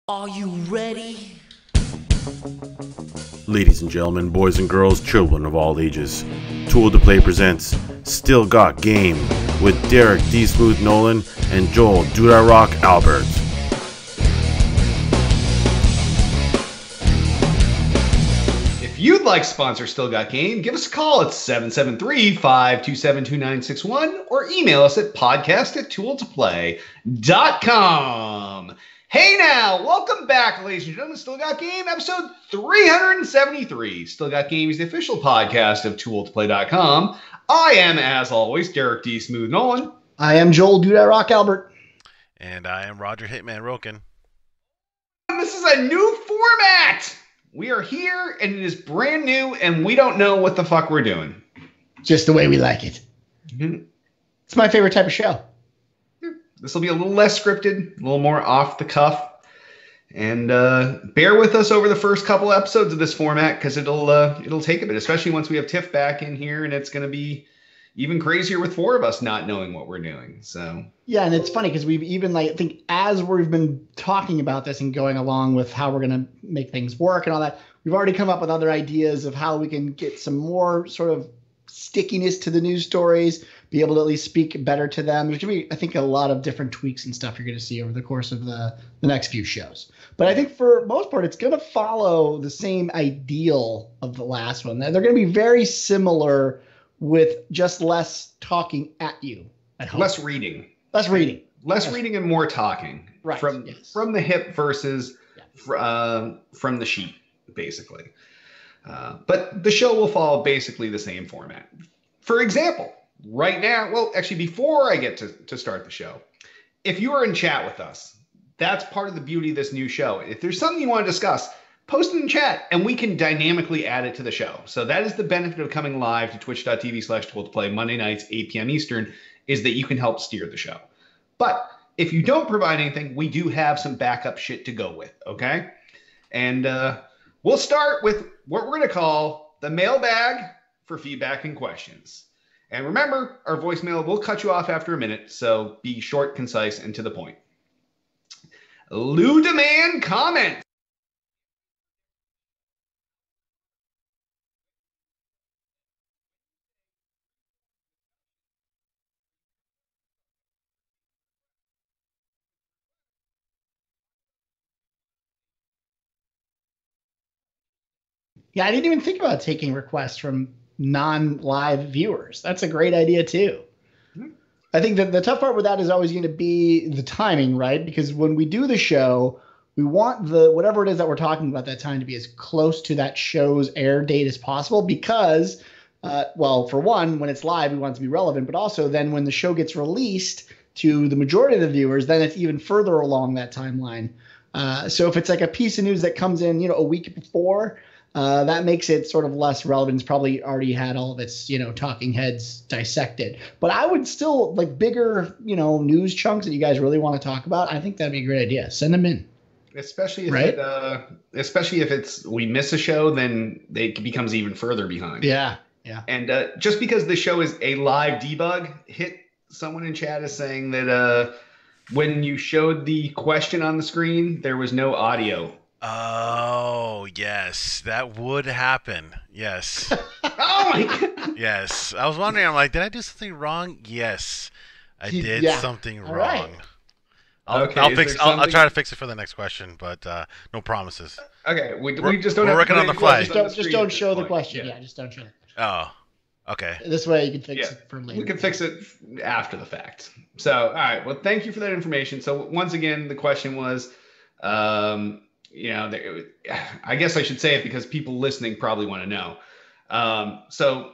Are you ready? Ladies and gentlemen, boys and girls, children of all ages, Tool to Play presents Still Got Game with Derek D. Smooth Nolan and Joel Duda Rock Albert. If you'd like to sponsor Still Got Game, give us a call at 773-527-2961 or email us at podcast@tooltoplay.com. Hey now, welcome back, ladies and gentlemen. Still Got Game, episode 373. Still Got Game is the official podcast of tooltoplay.com. I am, as always, Derek D. Smooth Nolan. I am Joel Duda Rock Albert. And I am Roger Hitman Roken. And this is a new format. We are here, and it is brand new, and we don't know what the fuck we're doing. Just the way we like it. Mm-hmm. It's my favorite type of show. This will be a little less scripted, a little more off the cuff. And bear with us over the first couple episodes of this format because it'll take a bit, especially once we have Tiff back in here, and it's going to be even crazier with four of us not knowing what we're doing. So yeah, and it's funny because we've even I think as we've been talking about this and going along with how we're going to make things work and all that, we've already come up with other ideas of how we can get some more sort of stickiness to the news stories, be able to at least speak better to them. There's going to be, I think, a lot of different tweaks and stuff you're going to see over the course of the next few shows. But I think for most part, it's going to follow the same ideal of the last one. They're going to be very similar with just less talking at you. less reading. Less reading. Less reading and more talking. Right. From the hip versus from the sheet, basically. But the show will follow basically the same format. For example, right now, well, actually, before I get to start the show, if you are in chat with us, that's part of the beauty of this new show. If there's something you want to discuss, post it in chat, and we can dynamically add it to the show. So that is the benefit of coming live to twitch.tv/tooltoplay Monday nights, 8 p.m. Eastern, is that you can help steer the show. But if you don't provide anything, we do have some backup shit to go with, okay? And we'll start with what we're going to call the mailbag for feedback and questions. And remember, our voicemail will cut you off after a minute, so be short, concise, and to the point. Lou Demand comment. Yeah, I didn't even think about taking requests from non-live viewers. That's a great idea, too. Mm-hmm. I think that the tough part with that is always going to be the timing, right? Because when we do the show, we want whatever it is that we're talking about that time to be as close to that show's air date as possible because, well, for one, when it's live, we want it to be relevant, but also then when the show gets released to the majority of the viewers, then it's even further along that timeline. So if it's like a piece of news that comes in, a week before, that makes it sort of less relevant. It's probably already had all of its, talking heads dissected. But I would still like bigger, news chunks that you guys really want to talk about. I think that'd be a great idea. Send them in. Especially if we miss a show, then it becomes even further behind. Yeah, yeah. And just because the show is a live debug, someone in chat is saying that when you showed the question on the screen, there was no audio. Oh, yes. That would happen. Yes. Oh, my God. Yes. I was wondering, I'm like, did I do something wrong? Yes. I did something wrong. Right. I'll try to fix it for the next question, but no promises. Okay. We just don't we're have working on the fly. Just don't show the question. Yeah, just don't show the question. Oh, okay. This way you can fix it for later. We can fix it after the fact. So, all right. Well, thank you for that information. So, once again, the question was, I guess I should say it because people listening probably want to know. So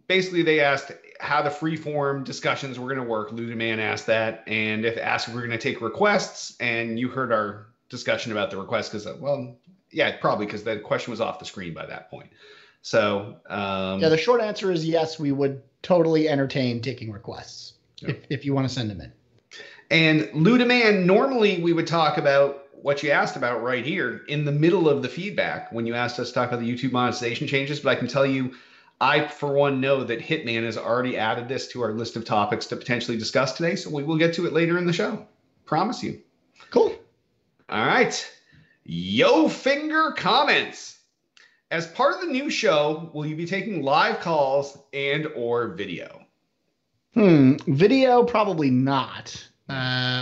basically they asked how the freeform discussions were going to work. Lou Demand asked that. And asked if we're going to take requests. And you heard our discussion about the request because, probably because the question was off the screen by that point. So the short answer is yes, we would totally entertain taking requests if you want to send them in. And Lou Demand, normally we would talk about what you asked about right here in the middle of the feedback when you asked us to talk about the YouTube monetization changes. But I can tell you, I, for one, know that Hitman has already added this to our list of topics to potentially discuss today. So we will get to it later in the show. Promise you. Cool. All right. Yo Finger comments. As part of the new show, will you be taking live calls and or video? Video, probably not.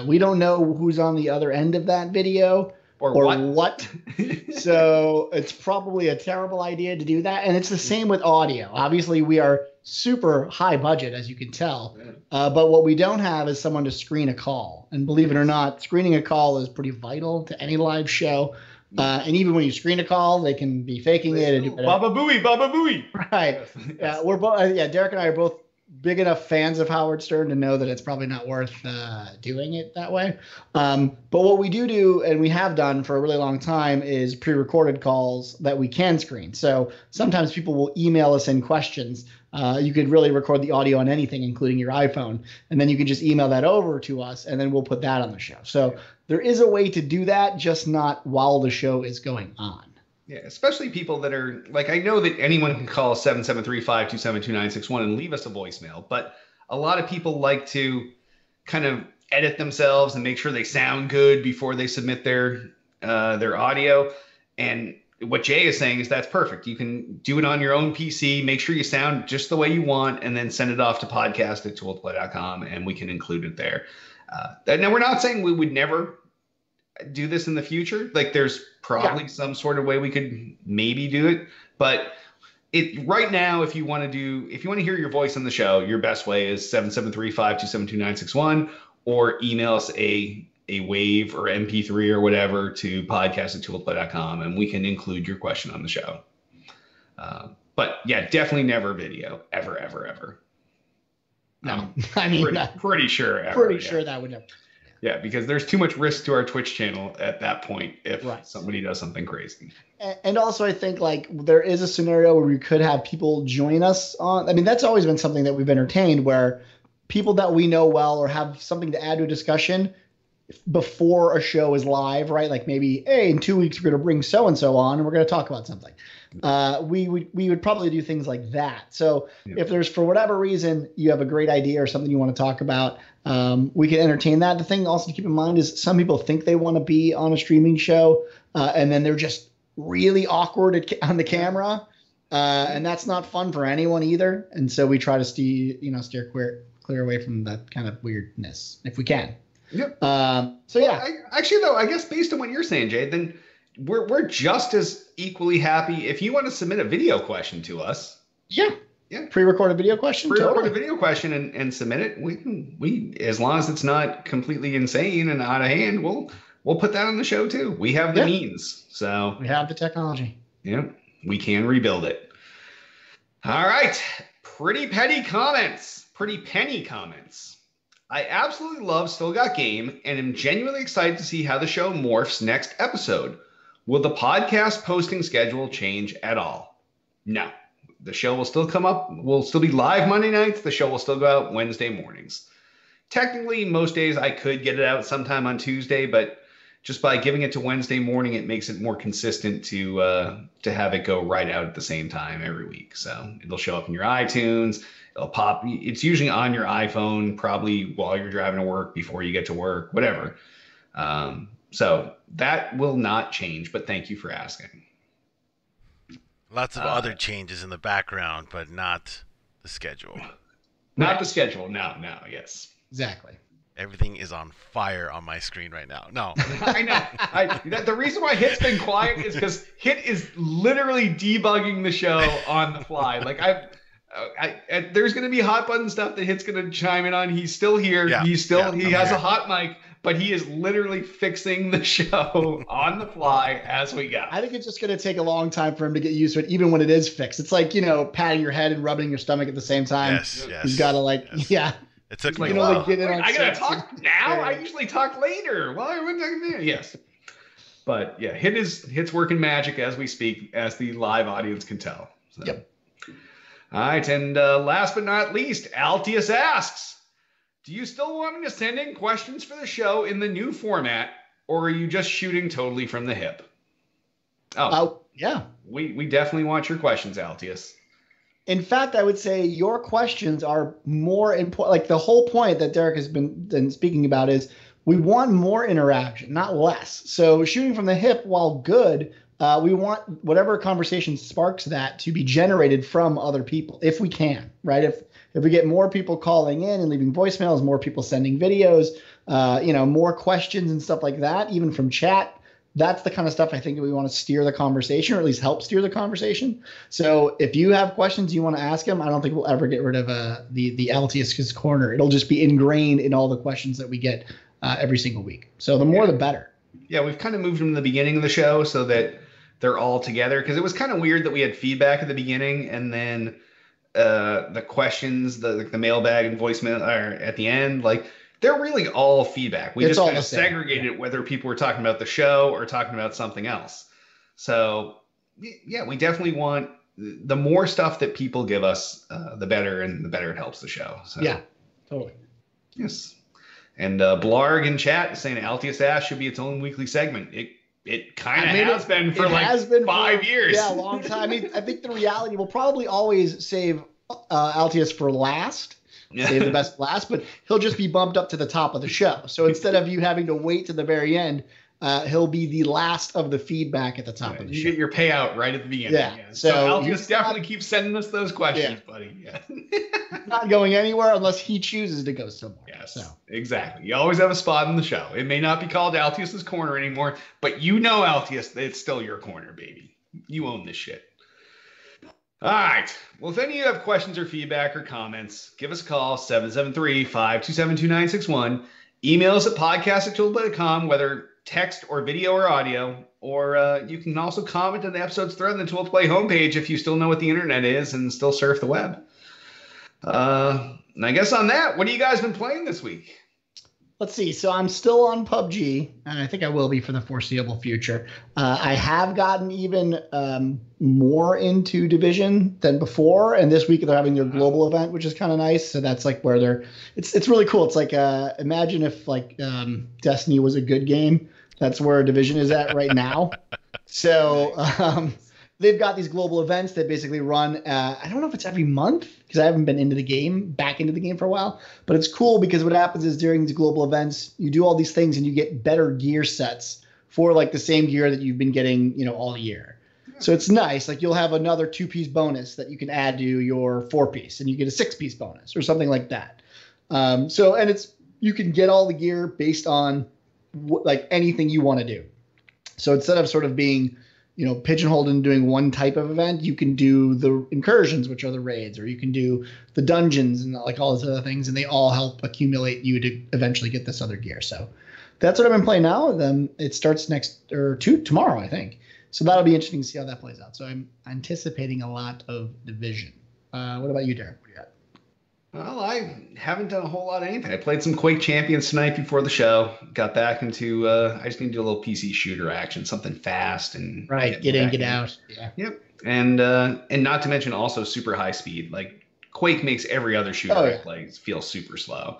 We don't know who's on the other end of that video or what. So it's probably a terrible idea to do that. And it's the same with audio. Obviously, we are super high budget, as you can tell. But what we don't have is someone to screen a call. And believe it or not, screening a call is pretty vital to any live show. And even when you screen a call, they can be faking it. And Baba Booey, Baba Booey. Right. Yeah, we're both. Derek and I are both big enough fans of Howard Stern to know that it's probably not worth doing it that way. But what we do, and we have done for a really long time, is pre-recorded calls that we can screen. So sometimes people will email us in questions. You could really record the audio on anything, including your iPhone, and then you can just email that over to us, and then we'll put that on the show. So there is a way to do that, just not while the show is going on. Yeah, especially people that are like, I know that anyone can call 773-527-2961 and leave us a voicemail, but a lot of people like to kind of edit themselves and make sure they sound good before they submit their audio. And what Jay is saying is that's perfect. You can do it on your own PC, make sure you sound just the way you want, and then send it off to podcast@tooltoplay.com, and we can include it there. Now, we're not saying we would never do this in the future. Like, there's probably some sort of way we could maybe do it, but right now, if you want to hear your voice on the show, your best way is 773-527-2961, or email us a wave or MP3 or whatever to podcast@tooltoplay.com, and we can include your question on the show. But yeah, definitely never video, ever. No, I mean, pretty sure. Sure that would never. Yeah, because there's too much risk to our Twitch channel at that point if somebody does something crazy. And also, I think like there is a scenario where we could have people join us on. I mean, that's always been something that we've entertained, where people that we know well or have something to add to a discussion before a show is live, right? Like maybe, hey, in 2 weeks we're going to bring so and so on, and we're going to talk about something. We would probably do things like that. So if there's, for whatever reason, you have a great idea or something you want to talk about, we can entertain that. The thing also to keep in mind is some people think they want to be on a streaming show, and then they're just really awkward on the camera, and that's not fun for anyone either. And so we try to steer clear away from that kind of weirdness if we can. Yep. So yeah. Actually, though, I guess based on what you're saying, Jay, then we're just as equally happy if you want to submit a video question to us. Yeah. Pre-recorded video question. Video question and submit it. We as long as it's not completely insane and out of hand, we'll put that on the show too. We have the means, so we have the technology. Yeah, we can rebuild it. All right, pretty penny comments. I absolutely love Still Got Game and am genuinely excited to see how the show morphs next episode. Will the podcast posting schedule change at all? No. The show will still come up. We'll still be live Monday nights. The show will still go out Wednesday mornings. Technically, most days I could get it out sometime on Tuesday, but just by giving it to Wednesday morning, it makes it more consistent to have it go right out at the same time every week. So it'll show up in your iTunes. It'll pop. It's usually on your iPhone, probably while you're driving to work, before you get to work, whatever. So that will not change, but thank you for asking. Lots of other changes in the background, but not the schedule. Not the schedule. No, yes. Exactly. Everything is on fire on my screen right now. No. I know. The reason why Hit's been quiet is because Hit is literally debugging the show on the fly. Like there's going to be hot button stuff that Hit's going to chime in on. He's still here. Yeah. He has a hot mic, but he is literally fixing the show on the fly as we go. I think it's just going to take a long time for him to get used to it, even when it is fixed. It's like, patting your head and rubbing your stomach at the same time. Yes. He's got to It took me a while. I got to talk now? I usually talk later. Well, I wouldn't talk there. Yes. But yeah, Hit's working magic as we speak, as the live audience can tell. So. Yep. All right, and last but not least, Altius asks, do you still want me to send in questions for the show in the new format, or are you just shooting totally from the hip? Yeah. We definitely want your questions, Altius. In fact, I would say your questions are more important. Like the whole point that Derek has been speaking about is we want more interaction, not less. So shooting from the hip, while good, we want whatever conversation sparks that to be generated from other people if we can, right? If we get more people calling in and leaving voicemails, more people sending videos, more questions and stuff like that, even from chat, that's the kind of stuff I think that we want to steer the conversation, or at least help steer the conversation. So if you have questions you want to ask him, I don't think we'll ever get rid of the Altius Corner. It'll just be ingrained in all the questions that we get every single week. So the more the better. Yeah, we've kind of moved them to the beginning of the show so that they're all together, because it was kind of weird that we had feedback at the beginning and then the questions, the mailbag and voicemail are at the end. Like, they're really all feedback. We just kind of segregated it, whether people were talking about the show or talking about something else. So, yeah, we definitely want the more stuff that people give us, the better, and the better it helps the show. So, yeah, totally. Yes. And Blarg in chat is saying Altius Ash should be its own weekly segment. It kind of has been for like 5 years. Yeah, a long time. I mean, I think the reality will probably always save Altius for last. Save the best last, but he'll just be bumped up to the top of the show. So instead of you having to wait to the very end, he'll be the last of the feedback at the top of the show. You get your payout right at the beginning. Yeah. So Altius definitely keeps sending us those questions, buddy. Yeah. Not going anywhere unless he chooses to go somewhere. Yes, so. Exactly. You always have a spot in the show. It may not be called Altius's Corner anymore, but you know, Altius, it's still your corner, baby. You own this shit. All right. Well, if any of you have questions or feedback or comments, give us a call, 773-527-2961. Email us at podcast@tooltoplay.com, whether text or video or audio, or you can also comment on the episode's thread on the Tool to Play homepage if you still know what the internet is and still surf the web. And I guess on that, what have you guys been playing this week? Let's see. So I'm still on PUBG, and I think I will be for the foreseeable future. I have gotten even more into Division than before, and this week they're having their global event, which is kind of nice. So that's like where it's really cool. It's like imagine if like Destiny was a good game. That's where Division is at right now. So they've got these global events that basically run. I don't know if it's every month because I haven't been back into the game for a while. But it's cool because what happens is during these global events, you do all these things and you get better gear sets for like the same gear that you've been getting, all year. So it's nice. Like you'll have another 2-piece bonus that you can add to your 4-piece, and you get a 6-piece bonus or something like that. You can get all the gear based on like anything you want to do. So instead of sort of being pigeonholed in doing one type of event, you can do the incursions, which are the raids, or you can do the dungeons and like all those other things, and they all help accumulate you to eventually get this other gear. So that's what I've been playing now. Then it starts tomorrow, I think. So that'll be interesting to see how that plays out. So I'm anticipating a lot of Division. What about you, Derek? What do you got? Well, I haven't done a whole lot of anything. I played some Quake Champions tonight before the show. Got back into I just need to do a little PC shooter action, something fast and get in, get out. Yeah. Yep. And not to mention also super high speed. Like Quake makes every other shooter I play feel super slow.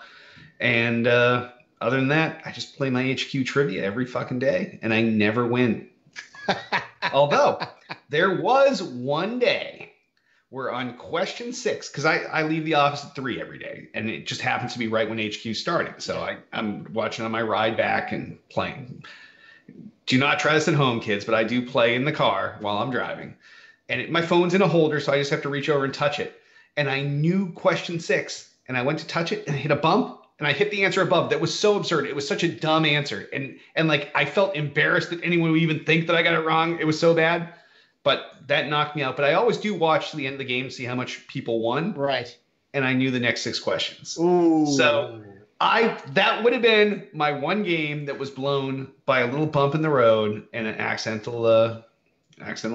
And other than that, I just play my HQ trivia every fucking day, and I never win. Although there was one day where on question 6, because I leave the office at 3 every day, and it just happens to be right when HQ started. So I'm watching on my ride back and playing. Do not try this at home, kids, but I do play in the car while I'm driving. And my phone's in a holder, so I just have to reach over and touch it. And I knew question 6, and I went to touch it, and I hit a bump, and I hit the answer above. That was so absurd. It was such a dumb answer. And like I felt embarrassed that anyone would even think that I got it wrong. It was so bad. But that knocked me out. But I always do watch to the end of the game to see how much people won. Right. And I knew the next 6 questions. Ooh. So that would have been my one game that was blown by a little bump in the road and an accidental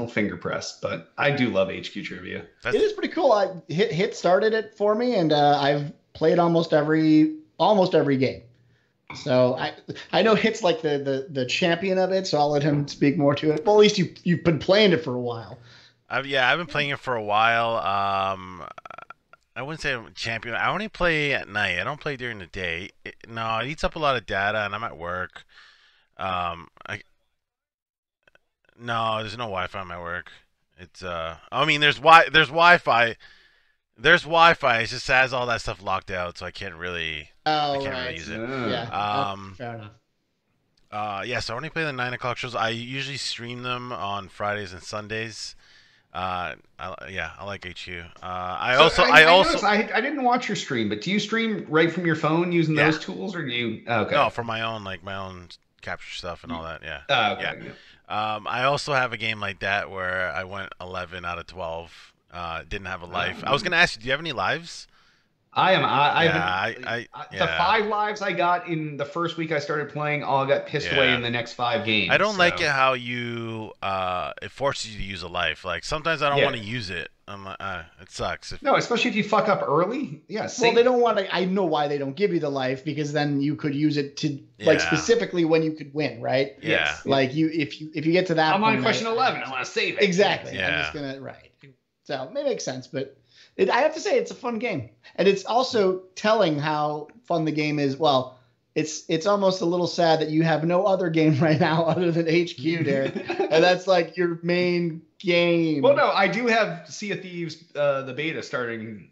finger press. But I do love HQ trivia. It is pretty cool. Hit started it for me, and I've played almost every game. So I know Hit's like the champion of it, so I'll let him speak more to it. Well, at least you've been playing it for a while. I've been playing it for a while. I wouldn't say I'm a champion. I only play at night. I don't play during the day. It eats up a lot of data, and I'm at work. No, there's no Wi-Fi at my work. It's there's Wi-Fi, There's Wi-Fi. It just has all that stuff locked out, so I can't really Right. use it. Yeah. Fair enough. Yeah. So I only play the 9 o'clock shows. I usually stream them on Fridays and Sundays. I like HQ. I noticed I didn't watch your stream, but do you stream right from your phone using those tools, or do you? Okay. No, for my own capture stuff and all that. Yeah. Okay. Yeah. I also have a game like that where I went 11 out of 12. Didn't have a life. I was gonna ask you, do you have any lives? The 5 lives I got in the first week I started playing all got pissed away in the next 5 games. I don't like it how you it forces you to use a life. Like sometimes I don't want to use it. I'm like, it sucks. No, especially if you fuck up early. Yes. Well, they don't want to. I know why they don't give you the life, because then you could use it to like specifically when you could win, right? Yeah. Like if you get to that. I'm on question 11. I want to save it. Exactly. Yeah. I'm just gonna So it makes sense, but I have to say it's a fun game, and it's also telling how fun the game is. Well, it's almost a little sad that you have no other game right now other than HQ, Derek, and that's like your main game. Well, no, I do have Sea of Thieves, the beta starting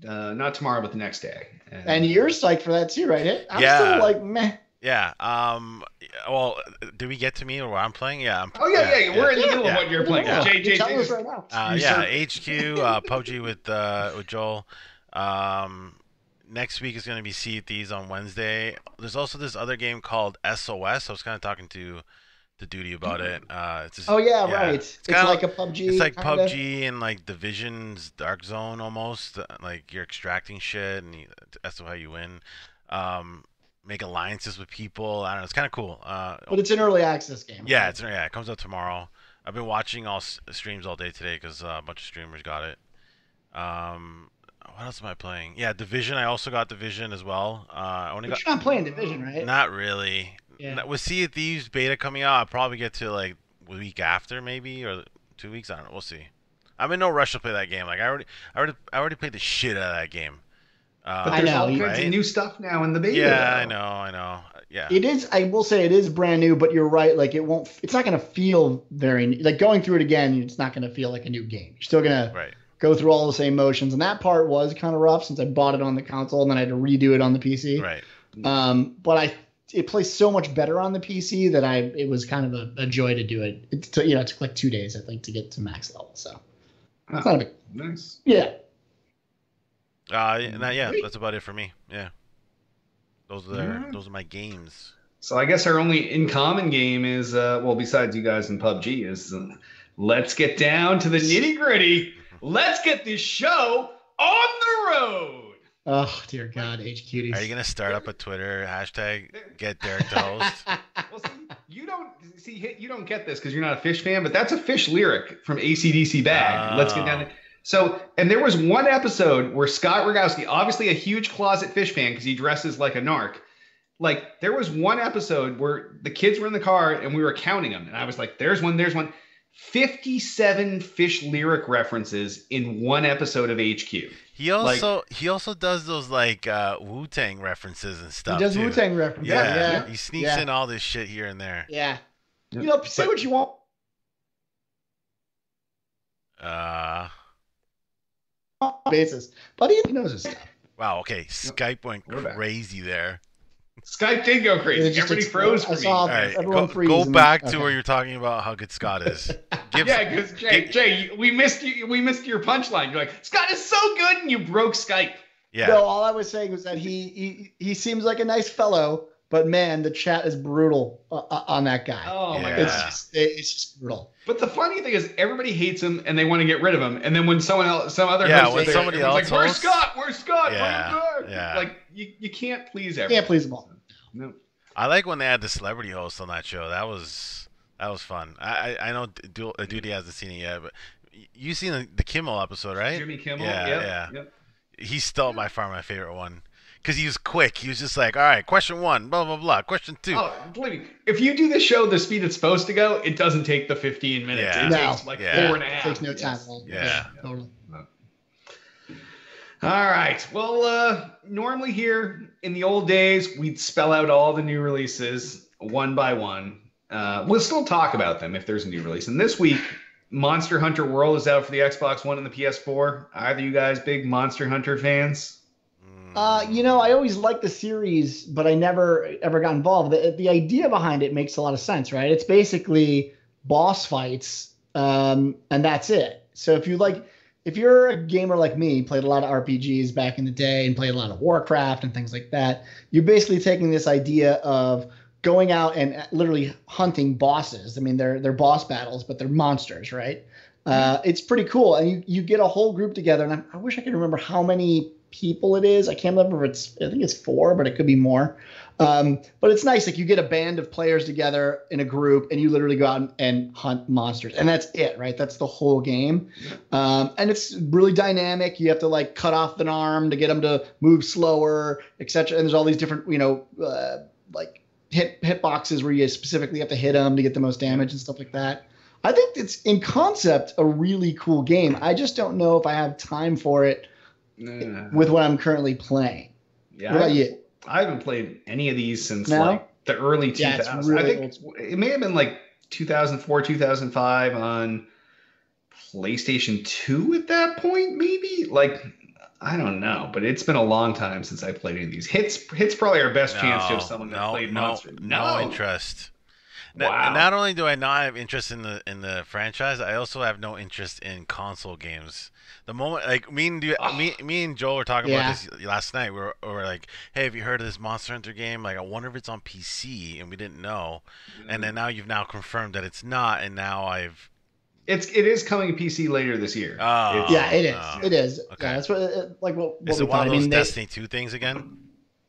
not tomorrow, but the next day. And you're psyched for that too, right? I'm still like meh. Yeah. Well, do we get to me or what I'm playing? Yeah. We're in the middle of what you're playing. JJ, tell us right now. HQ, PUBG with Joel. Next week is going to be Sea of Thieves on Wednesday. There's also this other game called SOS. I was kind of talking to Duty about it. It's just, right. It's like a PUBG. It's like PUBG and like Division's Dark Zone almost. Like you're extracting shit and that's how you win. Make alliances with people. I don't know. It's kind of cool. But it's an early access game. Yeah, it comes out tomorrow. I've been watching all streams all day today because a bunch of streamers got it. What else am I playing? Yeah, Division. I also got Division as well. You're not playing Division, right? Not really. Yeah. With Sea of Thieves beta coming out, I'll probably get to like a week after maybe or 2 weeks. I don't know. We'll see. I'm in no rush to play that game. Like I already played the shit out of that game. But there's all kinds of new stuff now in the beta. Yeah, I know. Yeah. It is. I will say it is brand new, but you're right. Like it's not going to feel very like going through it again. It's not going to feel like a new game. You're still going to go through all the same motions, and that part was kind of rough since I bought it on the console and then I had to redo it on the PC. Right. But it plays so much better on the PC that it was kind of a joy to do it. It took like 2 days I think to get to max level. So it's not a big nice. Yeah. That's about it for me. Yeah, those are my games. So I guess our only in common game is besides you guys in PUBG is let's get down to the nitty gritty. Let's get this show on the road. Oh dear God, HQties. Are you gonna start up a Twitter hashtag? Get Derek to host. Well, you don't get this because you're not a Fish fan, but that's a Fish lyric from AC/DC Bag. Let's get down there. So, and there was one episode where Scott Rogowski, obviously a huge closet Fish fan because he dresses like a narc, like there was one episode where the kids were in the car and we were counting them. And I was like, there's one. 57 Fish lyric references in one episode of HQ. He also does those like Wu-Tang references and stuff. He does Wu-Tang references. Yeah. He sneaks in all this shit here and there. Yeah. Say what you want. Basis, but he knows his stuff. Wow. Okay. Skype went crazy there. Skype did go crazy. Everybody froze for me. All right, go back to where you're talking about how good Scott is. Because Jay, we missed you. We missed your punchline. You're like, Scott is so good, and you broke Skype. Yeah. No, all I was saying was that he seems like a nice fellow, but man, the chat is brutal on that guy. Oh my God, it's just brutal. But the funny thing is, everybody hates him and they want to get rid of him. And then when some other host is somebody there, else like, "Where's Scott? Where's Scott? Yeah. Like you can't please everyone. Can't please them all. No. I like when they had the celebrity host on that show. That was fun. I know Duty hasn't seen it yet, but you've seen the Kimmel episode, right? Jimmy Kimmel. Yeah. He's still by far my favorite one. Because he was quick. He was just like, all right, question 1, blah, blah, blah. Question 2. Oh, believe me, if you do the show the speed it's supposed to go, it doesn't take the 15 minutes. Yeah. It takes like 4.5. It takes no time. Yeah. Totally. All right. Well, normally here in the old days, we'd spell out all the new releases one by one. We'll still talk about them if there's a new release. And this week, Monster Hunter World is out for the Xbox One and the PS4. Either you guys big Monster Hunter fans? I always liked the series, but I never ever got involved. The idea behind it makes a lot of sense, right? It's basically boss fights, and that's it. So if you're a gamer like me, played a lot of RPGs back in the day and played a lot of Warcraft and things like that, you're basically taking this idea of going out and literally hunting bosses. I mean, they're boss battles, but they're monsters, right? It's pretty cool, and you get a whole group together. And I wish I could remember how many people it is. I can't remember if I think it's 4, but it could be more. But it's nice. Like, you get a band of players together in a group and you literally go out and hunt monsters, and that's it, right? That's the whole game. And it's really dynamic. You have to like cut off an arm to get them to move slower, etc. And there's all these different, like hit boxes where you specifically have to hit them to get the most damage and stuff like that. I think it's in concept a really cool game. I just don't know if I have time for it with what I'm currently playing. Yeah, what about you? I haven't played any of these since like the early 2000s. Really, I think it may have been like 2004, 2005 on PlayStation 2 at that point, maybe. Like, I don't know, but it's been a long time since I played any of these. Hit's probably our best chance to have someone that played Monster. No interest. Wow. Not only do I not have interest in the franchise, I also have no interest in console games. The moment, like me and Joel were talking about this last night. We were like, "Hey, have you heard of this Monster Hunter game? Like, I wonder if it's on PC," and we didn't know. And then now you've now confirmed that it's not, and now it is coming to PC later this year. Oh, it is. It is. Okay. Yeah, that's what is it one of those Destiny 2 things again?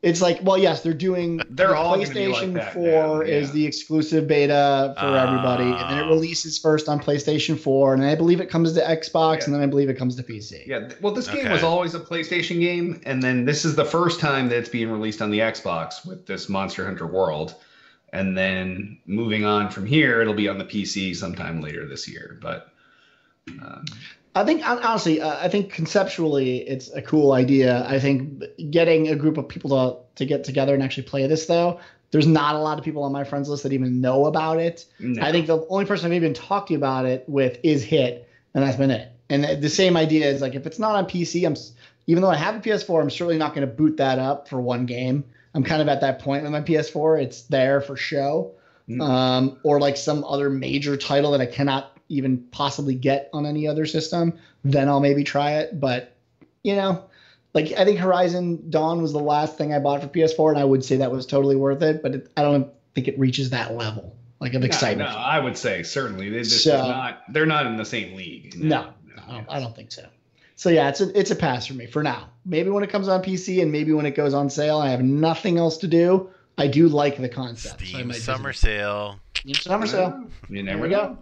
It's like, well, yes, they're doing. They're all PlayStation like 4 is the exclusive beta for everybody, and then it releases first on PlayStation 4, and then I believe it comes to Xbox, and then I believe it comes to PC. Yeah, well, this game was always a PlayStation game, and then this is the first time that it's being released on the Xbox with this Monster Hunter World, and then moving on from here, it'll be on the PC sometime later this year. But I think, honestly, I think conceptually it's a cool idea. I think getting a group of people to get together and actually play this, though, there's not a lot of people on my friends list that even know about it. No. I think the only person I've even talked to you about it with is Hit, and that's been it. And the same idea is, like, if it's not on PC, even though I have a PS4, I'm certainly not going to boot that up for one game. I'm kind of at that point with my PS4. It's there for show. Or like some other major title that I cannot even possibly get on any other system, then I'll maybe try it. But, like, I think Horizon Dawn was the last thing I bought for PS4, and I would say that was totally worth it, but I don't think it reaches that level, like, of excitement. No, I would say certainly. They're not in the same league. No, I don't think so. So yeah, it's a pass for me for now. Maybe when it comes on PC and maybe when it goes on sale and I have nothing else to do, I do like the concept. Steam summer sale. Summer sale. You never know.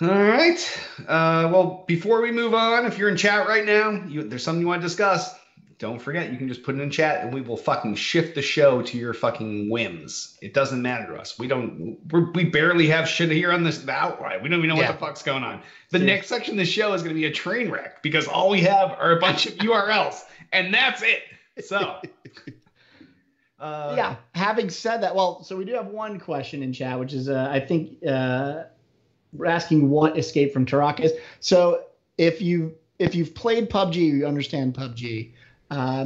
All right. Well, before we move on, if you're in chat right now, there's something you want to discuss, don't forget, you can just put it in chat and we will fucking shift the show to your fucking whims. It doesn't matter to us. We barely have shit here on the outright. We don't even know what the fuck's going on. The next section of the show is going to be a train wreck because all we have are a bunch of URLs and that's it. So... having said that, so we do have one question in chat, which is, I think, we're asking what Escape from Turok is. So if you've played PUBG, you understand PUBG.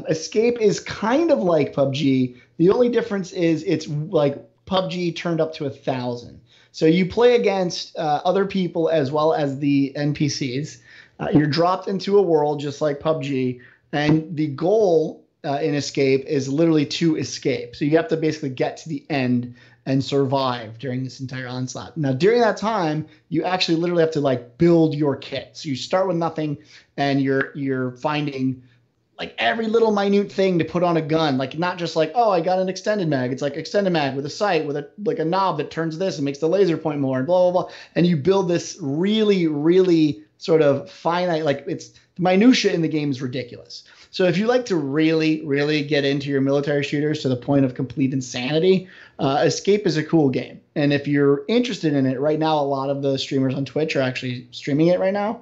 Escape is kind of like PUBG. The only difference is it's like PUBG turned up to 1,000. So you play against other people as well as the NPCs. You're dropped into a world just like PUBG, and the goal in Escape is literally to escape. So you have to basically get to the end and survive during this entire onslaught. Now, during that time, you actually literally have to like build your kit. So you start with nothing, and you're finding like every little minute thing to put on a gun. Like, not just like, oh, I got an extended mag. It's like extended mag with a sight with a knob that turns this and makes the laser point more and blah, blah, blah. And you build this really, really sort of finite, like, it's the minutia in the game is ridiculous. So if you like to really, really get into your military shooters to the point of complete insanity, Escape is a cool game. And if you're interested in it, right now, a lot of the streamers on Twitch are actually streaming it right now.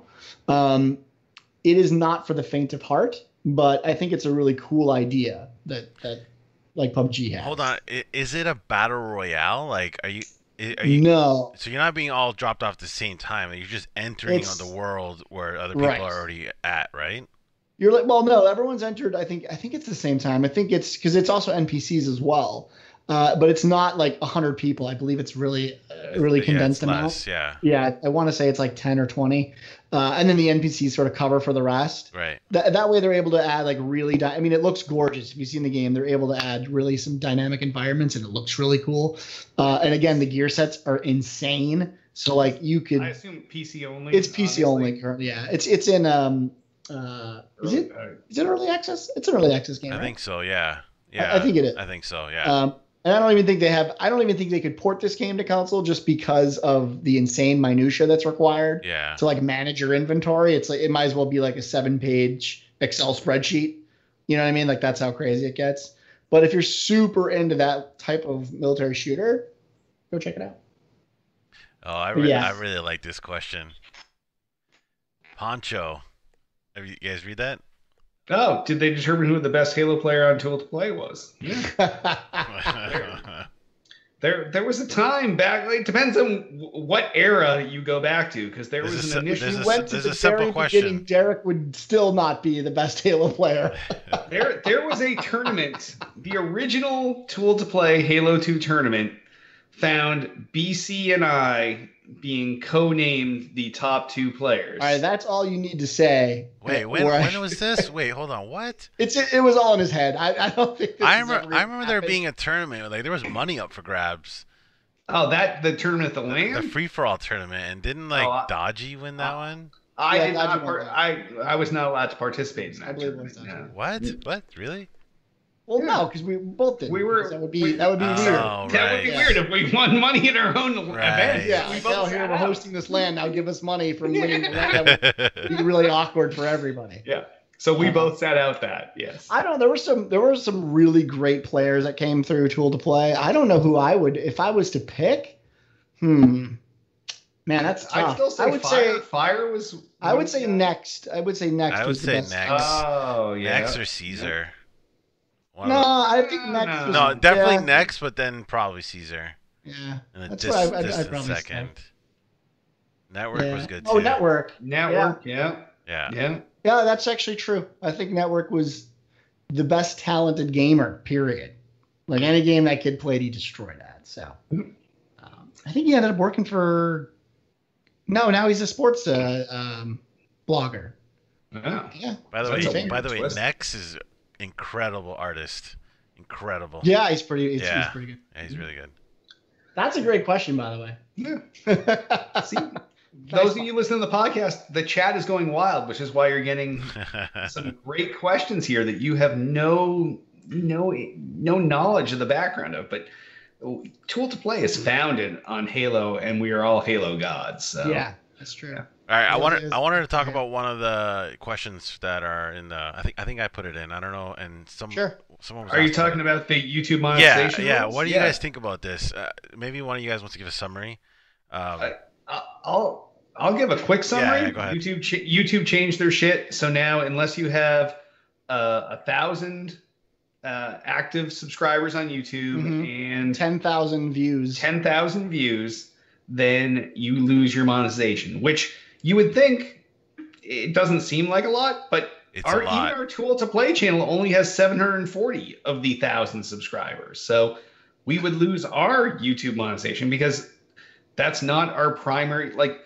It is not for the faint of heart, but I think it's a really cool idea that like PUBG has. Hold on. Is it a battle royale? Like, are you... Are you, No. so you're not being all dropped off at the same time. You're just entering It's- the world where other people Right. are already at, right? You're like, well, no, everyone's entered. I think it's the same time. I think it's because it's also NPCs as well, but it's not like 100 people. I believe it's really Yeah, condensed it's amount. less, yeah. Yeah, I want to say it's like 10 or 20, and then the NPCs sort of cover for the rest. Right. That way they're able to add like really. I mean, it looks gorgeous. If you've seen the game, they're able to add really some dynamic environments, and it looks really cool. And again, the gear sets are insane. So like you could. I assume PC only. It's PC only currently. Yeah, it's in is it early access? It's an early access game. I right? think so, yeah. Yeah. I think it is. I think so, yeah. And I don't even think they could port this game to console just because of the insane minutia that's required Yeah. to like manage your inventory. It's like it might as well be like a 7-page Excel spreadsheet. You know what I mean? Like that's how crazy it gets. But if you're super into that type of military shooter, go check it out. Oh, I Yeah. really like this question. Poncho. Have you guys read that? Oh, did they determine who the best Halo player on Tool to Play was? Yeah. There was a time back. It depends on what era you go back to, because there There's was a an si- initial. there's a- Went to there's the a simple very question. beginning, Derek would still not be the best Halo player. There was a tournament. The original Tool to Play Halo 2 tournament found BC and I being co-named the top 2 players. All right, that's all you need to say. Wait, when was this? Wait, hold on. What? It was all in his head. I don't think. I remember there being a tournament. Like there was money up for grabs. Oh, the tournament at the The land? free for all tournament, and didn't Dodgy win that one? I Yeah, did not. Dodgy won that. I was not allowed to participate in that. I believe it was tournament, Dodgy. no. What? Really? Well, Yeah. no, because we both did. We were- That would be we- weird. Oh, That would be right. weird if we won money in our own Right. event. Yeah, we like, both oh, here sat we're out. hosting this land. Now give us money from winning the land. That would be really awkward for everybody. Yeah. So we both sat out that. Yes. I don't know. There were some really great players that came through Tool to Play. I don't know who I would if I was to pick. Man, that's tough. I'd still say I would say Fire was. I would say next. I would say next. I would was the say best. next. Oh yeah. Next or Caesar. One No, of I think next. No. Was, no, definitely yeah, next, but then probably Caesar. Yeah, And a that's what I'd distant probably second. say. Network Yeah. was good too. Oh, Network. Network. Yeah. Yeah. Yeah. Yeah, that's actually true. I think Network was the best talented gamer, period. Like any game that kid played, he destroyed that. So I think he ended up working for. No, now he's a sports blogger. Yeah. Yeah. By the That's a way, weird by the way, twist. Nex is incredible artist. Incredible. Yeah, he's pretty. He's Yeah. pretty good. Yeah, he's really good. That's a great question, by the way. Yeah. See, those of you listening to the podcast, the chat is going wild, which is why you're getting some great questions here that you have no knowledge of the background of. But Tool to Play is founded on Halo, and we are all Halo gods. So. Yeah, that's true. Yeah. All right, Yeah, I wanted to talk yeah. about one of the questions that are in the. I think I put it in. I don't know, and Sure. someone was. Are you asking talking about the YouTube Yeah, monetization? yeah. rules? What do you guys think about this? Maybe one of you guys wants to give a summary. I'll give a quick summary. Yeah, go ahead. YouTube changed their shit, so now unless you have 1,000 active subscribers on YouTube and 10,000 views. 10,000 views, then you lose your monetization. Which you would think it doesn't seem like a lot, but It's a lot. even our Tool to Play channel only has 740 of the 1,000 subscribers. So we would lose our YouTube monetization because that's not our primary. Like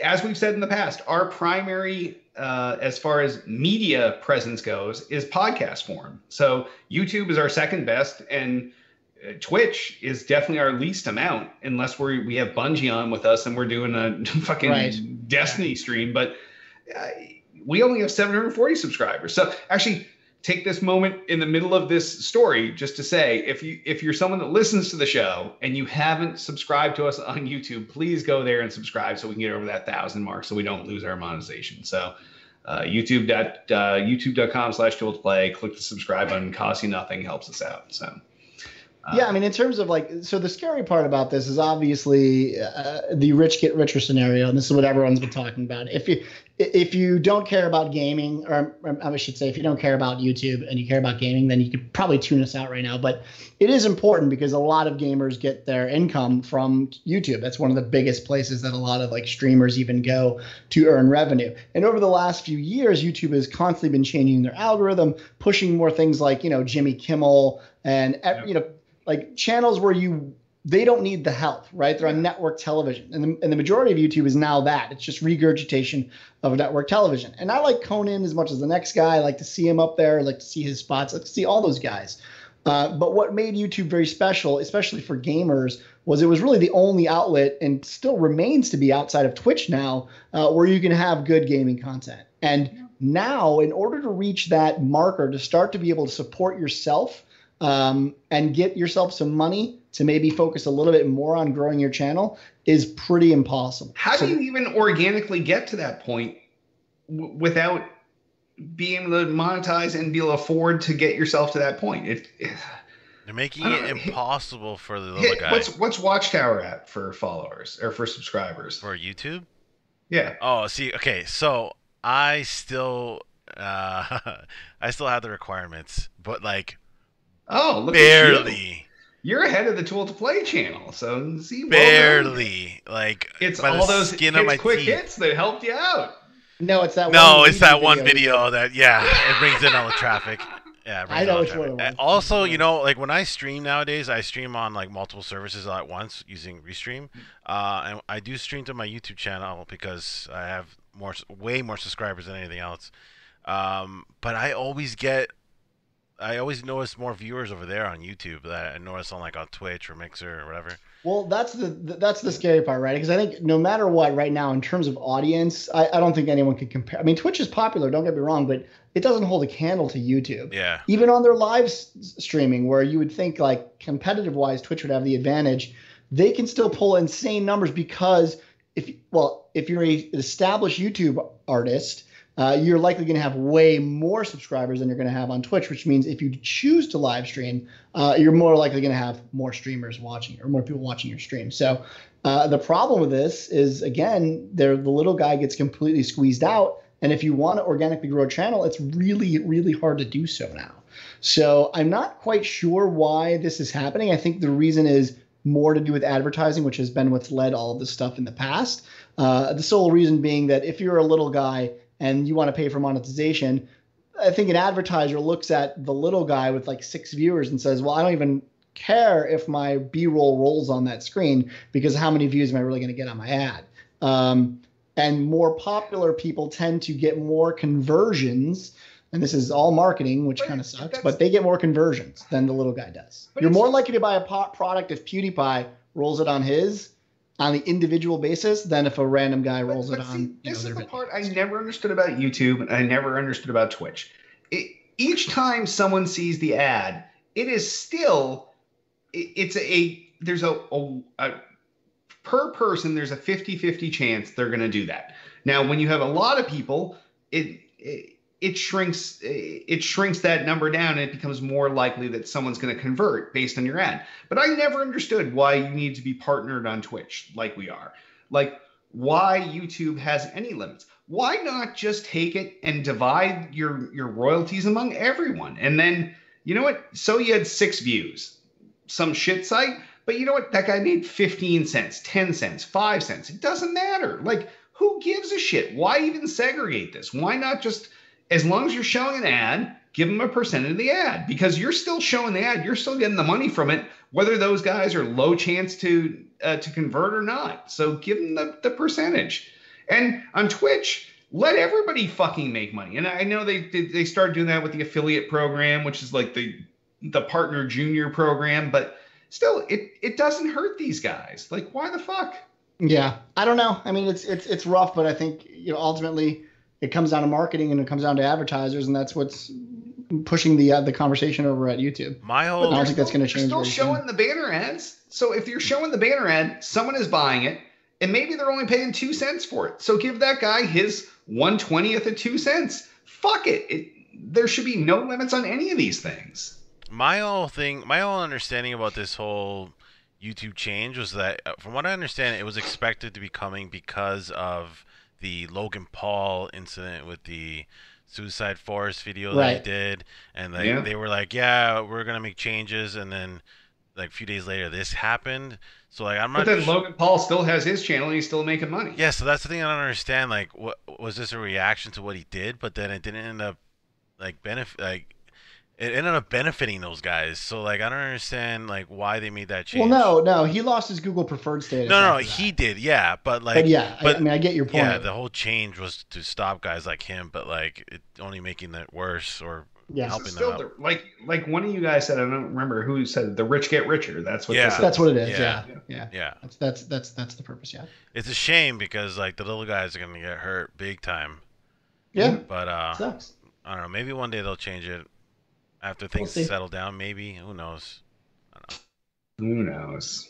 as we've said in the past, our primary as far as media presence goes is podcast form. So YouTube is our second best, and Twitch is definitely our least amount unless we have Bungie on with us and we're doing a fucking Right. Destiny stream. But we only have 740 subscribers. So actually, take this moment in the middle of this story just to say, if you're someone that listens to the show and you haven't subscribed to us on YouTube, please go there and subscribe so we can get over that 1,000 mark so we don't lose our monetization. So youtube.com/tooltoplay, click the subscribe button, costs you nothing, helps us out. So Yeah, I mean, in terms of like, so the scary part about this is obviously the rich get richer scenario, and this is what everyone's been talking about. If you don't care about gaming, or I should say, if you don't care about YouTube and you care about gaming, then you could probably tune us out right now. But it is important because a lot of gamers get their income from YouTube. That's one of the biggest places that a lot of like streamers even go to earn revenue. And over the last few years, YouTube has constantly been changing their algorithm, pushing more things like, Jimmy Kimmel and, like channels where they don't need the help, right? They're on network television. And the majority of YouTube is now that. It's just regurgitation of network television. And I like Conan as much as the next guy. I like to see him up there. I like to see his spots. I like to see all those guys. But what made YouTube very special, especially for gamers, was it was really the only outlet, and still remains to be outside of Twitch now, where you can have good gaming content. And now, in order to reach that marker, to start to be able to support yourself, and get yourself some money to maybe focus a little bit more on growing your channel is pretty impossible. How do you even organically get to that point without being able to monetize and be able to afford to get yourself to that point? They're making it impossible for the little guy. What's Watchtower at for followers or for subscribers? For YouTube? Yeah. Oh, see, okay, so I still have the requirements, but like, oh, look barely. At you're ahead of the Tool to Play channel, so see. Barely, like it's all those quick hits that helped you out. No, it's that. No, it's that one video that it brings in all the traffic. Yeah, I know which one it was. Also, like when I stream nowadays, I stream on like multiple services all at once using Restream, and I do stream to my YouTube channel because I have way more subscribers than anything else. But I always notice more viewers over there on YouTube that I notice on Twitch or Mixer or whatever. Well, that's the scary part, right? Because I think no matter what, right now, in terms of audience, I don't think anyone can compare. I mean, Twitch is popular, don't get me wrong, but it doesn't hold a candle to YouTube. Yeah. Even on their live streaming, where you would think like competitive-wise, Twitch would have the advantage, they can still pull insane numbers because if you're an established YouTube artist, you're likely going to have way more subscribers than you're going to have on Twitch, which means if you choose to live stream, you're more likely going to have more streamers watching or more people watching your stream. So the problem with this is, again, the little guy gets completely squeezed out. And if you want to organically grow a channel, it's really, really hard to do so now. So I'm not quite sure why this is happening. I think the reason is more to do with advertising, which has been what's led all of this stuff in the past. The sole reason being that if you're a little guy and you want to pay for monetization, I think an advertiser looks at the little guy with like 6 viewers and says, well, I don't even care if my B-roll rolls on that screen because how many views am I really going to get on my ad? And more popular people tend to get more conversions, and this is all marketing, which kind of sucks, but they get more conversions than the little guy does. You're more likely to buy a product if PewDiePie rolls it on the individual basis than if a random guy rolls it on. This is the part I never understood about YouTube, and I never understood about Twitch. Each time someone sees the ad, it is still, there's a per person, there's a 50-50 chance they're going to do that. Now, when you have a lot of people, it shrinks that number down, and it becomes more likely that someone's going to convert based on your ad. But I never understood why you need to be partnered on Twitch like we are. Like, why YouTube has any limits. Why not just take it and divide your royalties among everyone? And then, you know what? So you had 6 views. Some shit site. But you know what? That guy made 15 cents, 10 cents, 5 cents. It doesn't matter. Like, who gives a shit? Why even segregate this? Why not just, as long as you're showing an ad, give them a percentage of the ad? Because you're still showing the ad. You're still getting the money from it, whether those guys are low chance to convert or not. So give them the percentage. And on Twitch, let everybody fucking make money. And I know they started doing that with the affiliate program, which is like the partner junior program, but still, it doesn't hurt these guys. Like, why the fuck? Yeah, I don't know. I mean, it's rough, but I think ultimately it comes down to marketing and it comes down to advertisers, and that's what's pushing the conversation over at YouTube. I don't think that's going to change. They're still showing the banner ads. So if you're showing the banner ad, someone is buying it, and maybe they're only paying 2 cents for it. So give that guy his 1/20th of 2 cents. Fuck it. There should be no limits on any of these things. My whole understanding about this whole YouTube change was that, from what I understand, it was expected to be coming because of the Logan Paul incident with the Suicide Forest video that he Right. did, and Yeah. they were like, "Yeah, we're gonna make changes," and then like a few days later, this happened. So like, I'm But not. then Logan Paul still has his channel and he's still making money. Yeah, so that's the thing I don't understand. Like, what was this a reaction to what he did? But then it didn't end up it ended up benefiting those guys. So like, I don't understand like why they made that change. Well, no, he lost his Google preferred status. No, after that. he did, yeah, but like, But yeah, but I mean, I get your point. yeah, the whole change was to stop guys like him, but like, it only making it worse or Yes. helping them Still, out. like one of you guys said, I don't remember who said it, the rich get richer. That's what Yeah. this is. That's what it is. Yeah. Yeah. Yeah, That's the purpose. Yeah. it's a shame because like the little guys are gonna get hurt big time. Yeah. But Sucks. I don't know. Maybe one day they'll change it after things see. settle down. Maybe, who knows? Who knows?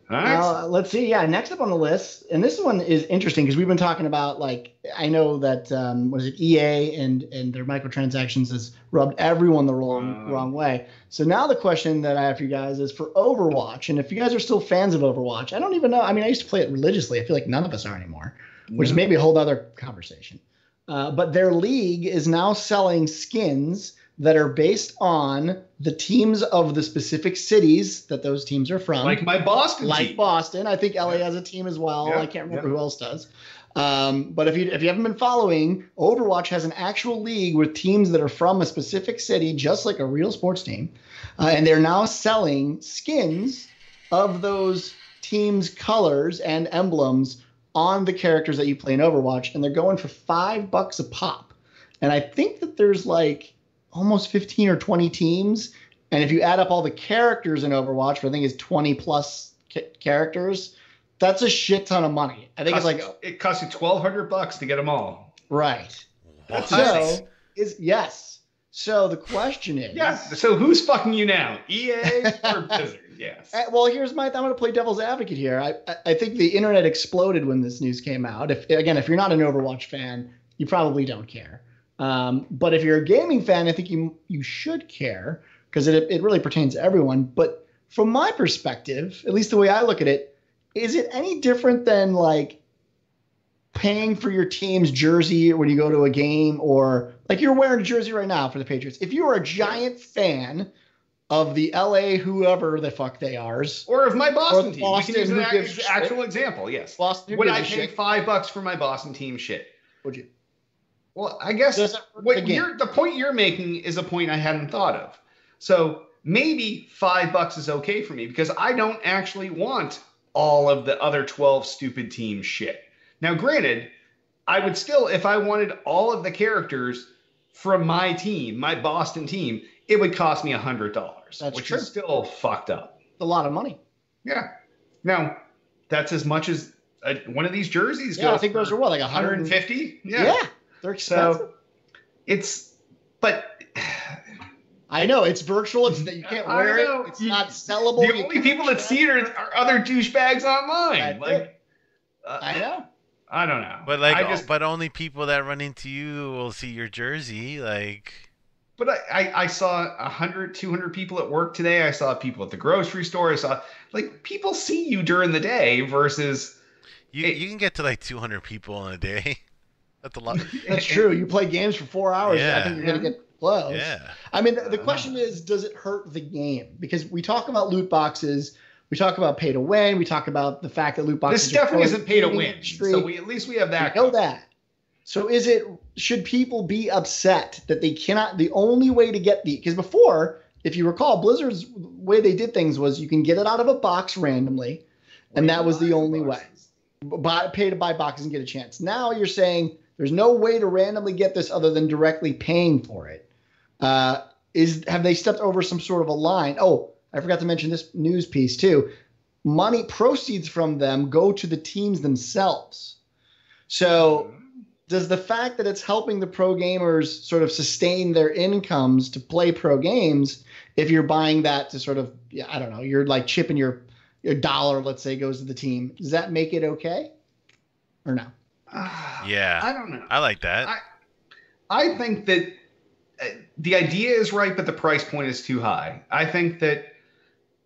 All right. Well, let's see. Yeah, next up on the list, and this one is interesting because we've been talking about like I know that was it EA and their microtransactions has rubbed everyone the wrong way. So now the question that I have for you guys is for Overwatch, and if you guys are still fans of Overwatch, I don't even know. I mean, I used to play it religiously. I feel like none of us are anymore, which is maybe a whole other conversation. But their league is now selling skins that are based on the teams of the specific cities that those teams are from. Like my Boston Like team. Boston. I think LA has a team as well. Yeah, I can't remember who else does. But if you haven't been following, Overwatch has an actual league with teams that are from a specific city, just like a real sports team. And they're now selling skins of those teams' colors and emblems on the characters that you play in Overwatch. And they're going for $5 a pop. And I think that there's like almost 15 or 20 teams. And if you add up all the characters in Overwatch, which I think is 20 plus characters, that's a shit ton of money. I think it's like it costs you $1,200 to get them all. right. What? So yes. So the question is, Yes. So who's fucking you now? EA or Blizzard? Yes. Well, I'm going to play devil's advocate here. I think the internet exploded when this news came out. If you're not an Overwatch fan, you probably don't care. But if you're a gaming fan, I think you should care because it really pertains to everyone. But from my perspective, at least the way I look at it, is it any different than like paying for your team's jersey when you go to a game, or like you're wearing a jersey right now for the Patriots? If you are a giant fan of the LA whoever the fuck they are, Or of my Boston team. Boston, we can who use gives an a actual shit? example, yes. Boston, who Would gives I a pay shit? $5 for my Boston team shit? Would you? Well, I guess Does it hurt what the game? the point you're making is a point I hadn't thought of. So maybe $5 is okay for me because I don't actually want all of the other 12 stupid team shit. Now, granted, I would still, if I wanted all of the characters from my team, my Boston team, it would cost me $100, That's which true. is still fucked up. It's a lot of money. Yeah. Now, that's as much as one of these jerseys Yeah, goes I think those for are what, like 150? 150? Yeah, they're expensive. So it's, but I know it's virtual. It's that you can't I wear know. it. It's not sellable. the only people that see it are other douchebags online. That's Like, it. I know. I don't know. But like, I just, but only people that run into you will see your jersey. Like, but I saw 100, 200 people at work today. I saw people at the grocery store. I saw like people see you during the day versus you can get to like 200 people in a day. That's a lot. That's true. You play games for 4 hours. I Yeah. think you're going to get close. Yeah. I mean, the question is, does it hurt the game? Because we talk about loot boxes. We talk about pay to win. We talk about the fact that loot boxes. this definitely are isn't pay to growing in win. the industry. So at least we have that. I know that. So should people be upset that they cannot, the only way to get because before, if you recall, Blizzard's way they did things was you can get it out of a box randomly, and that was the only way. Pay to buy boxes and get a chance. Now you're saying there's no way to randomly get this other than directly paying for it. Have they stepped over some sort of a line? Oh, I forgot to mention this news piece too. Money proceeds from them go to the teams themselves. So does the fact that it's helping the pro gamers sort of sustain their incomes to play pro games, if you're buying that to sort of, I don't know, you're like chipping your dollar, let's say, goes to the team, does that make it okay or no? Yeah. I don't know. I like that. I think that the idea is right, but the price point is too high. I think that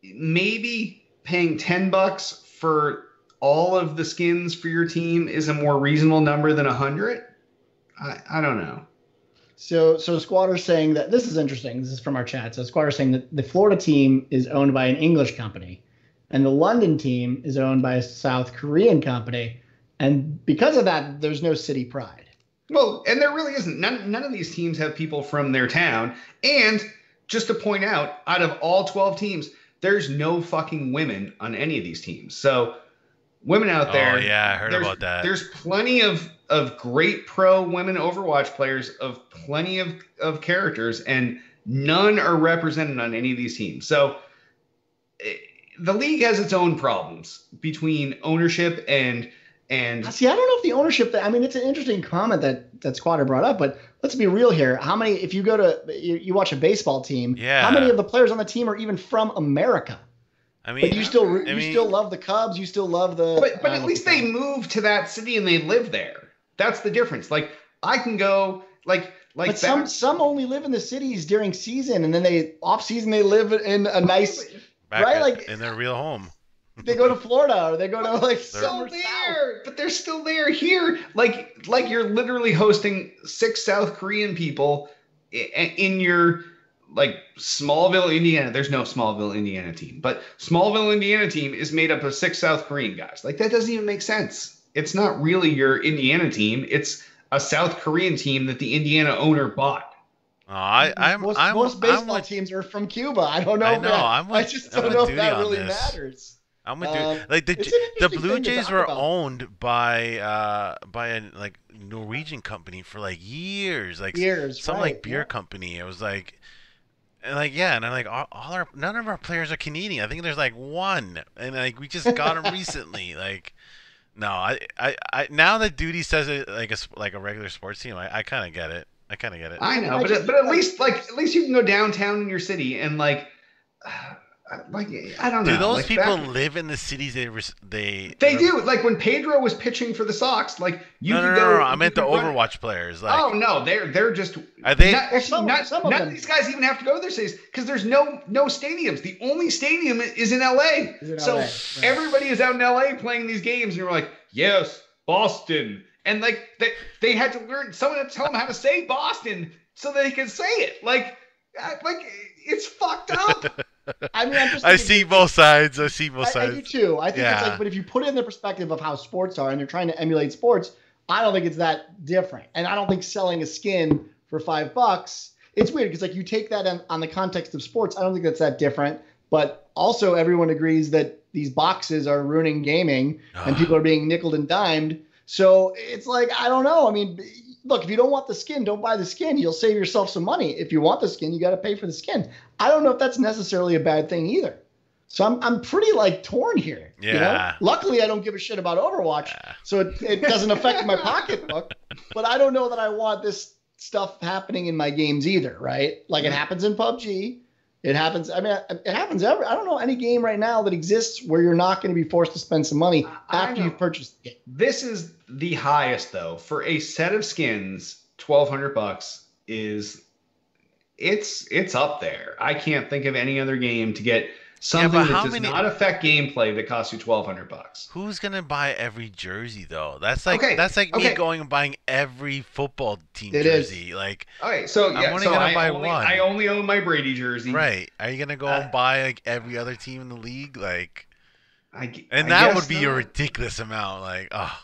maybe paying $10 for all of the skins for your team is a more reasonable number than 100. I don't know. So Squatter's saying that this is interesting. This is from our chat. So Squatter's saying that the Florida team is owned by an English company, and the London team is owned by a South Korean company, and because of that, there's no city pride. Well, and there really isn't. None of these teams have people from their town. And just to point out of all 12 teams, there's no fucking women on any of these teams. So women out there. Oh, yeah, I heard about that. There's plenty of great pro women Overwatch players, of plenty of characters, and none are represented on any of these teams. So the league has its own problems between ownership and see, I don't know if the ownership. I mean, it's an interesting comment that Squatter brought up, but let's be real here. How many? If you go to you watch a baseball team, how many of the players on the team are even from America? I mean, but you still love the Cubs. You still love the. But at least they moved to that city and they live there. That's the difference. Like I can go like. But some only live in the cities during season, and then off season they live in a nice in their real home. They go to Florida or they go to like somewhere there, but they're still there here. Like you're literally hosting 6 South Korean people in your like Smallville, Indiana. There's no Smallville, Indiana team, but Smallville, Indiana team is made up of 6 South Korean guys. Like that doesn't even make sense. It's not really your Indiana team. It's a South Korean team that the Indiana owner bought. Most baseball teams are from Cuba. I don't know. I just don't know if that really matters. I'm with you. Like the Blue Jays were owned by a like Norwegian company for like years, like some like beer company. It was like, and I'm like none of our players are Canadian. I think there's like one, and like we just got them recently. Like, no, I now that Duty says it like a regular sports team, I kind of get it. I know, but at least you can go downtown in your city and like I don't know. Do those people live in the cities they do? Like when Pedro was pitching for the Sox, like you could go. No. I meant the Overwatch players. Like, oh no, they're just. Are they? None of these guys even have to go to their cities because there's no stadiums. The only stadium is in LA. Everybody is out in LA playing these games, and you're like, yes, Boston, and like they had to learn. Someone had to tell them how to say Boston so they could say it. Like it's fucked up. I mean, I see both sides. I do too. I think it's like, but if you put it in the perspective of how sports are and you're trying to emulate sports, I don't think it's that different. And I don't think selling a skin for $5, it's weird because like you take that on the context of sports. I don't think that's that different. But also everyone agrees that these boxes are ruining gaming and people are being nickeled and dimed. So it's like, I don't know. I mean, look, if you don't want the skin, don't buy the skin. You'll save yourself some money. If you want the skin, you got to pay for the skin. I don't know if that's necessarily a bad thing either. So I'm pretty like torn here. Yeah. You know? Luckily, I don't give a shit about Overwatch, so it doesn't affect my pocketbook. But I don't know that I want this stuff happening in my games either, right? Like it happens in PUBG. It happens. I mean, it happens I don't know any game right now that exists where you're not going to be forced to spend some money after you've purchased the game. This is the highest though for a set of skins. $1,200 is it's up there. I can't think of any other game to get something that does not affect gameplay that costs you $1,200. Who's gonna buy every jersey though? That's like me going and buying every football team jersey. Like, okay, so yeah, I'm only gonna buy one. I only own my Brady jersey. Right? Are you gonna go and buy like every other team in the league? Like, that would be a ridiculous amount. Like, oh.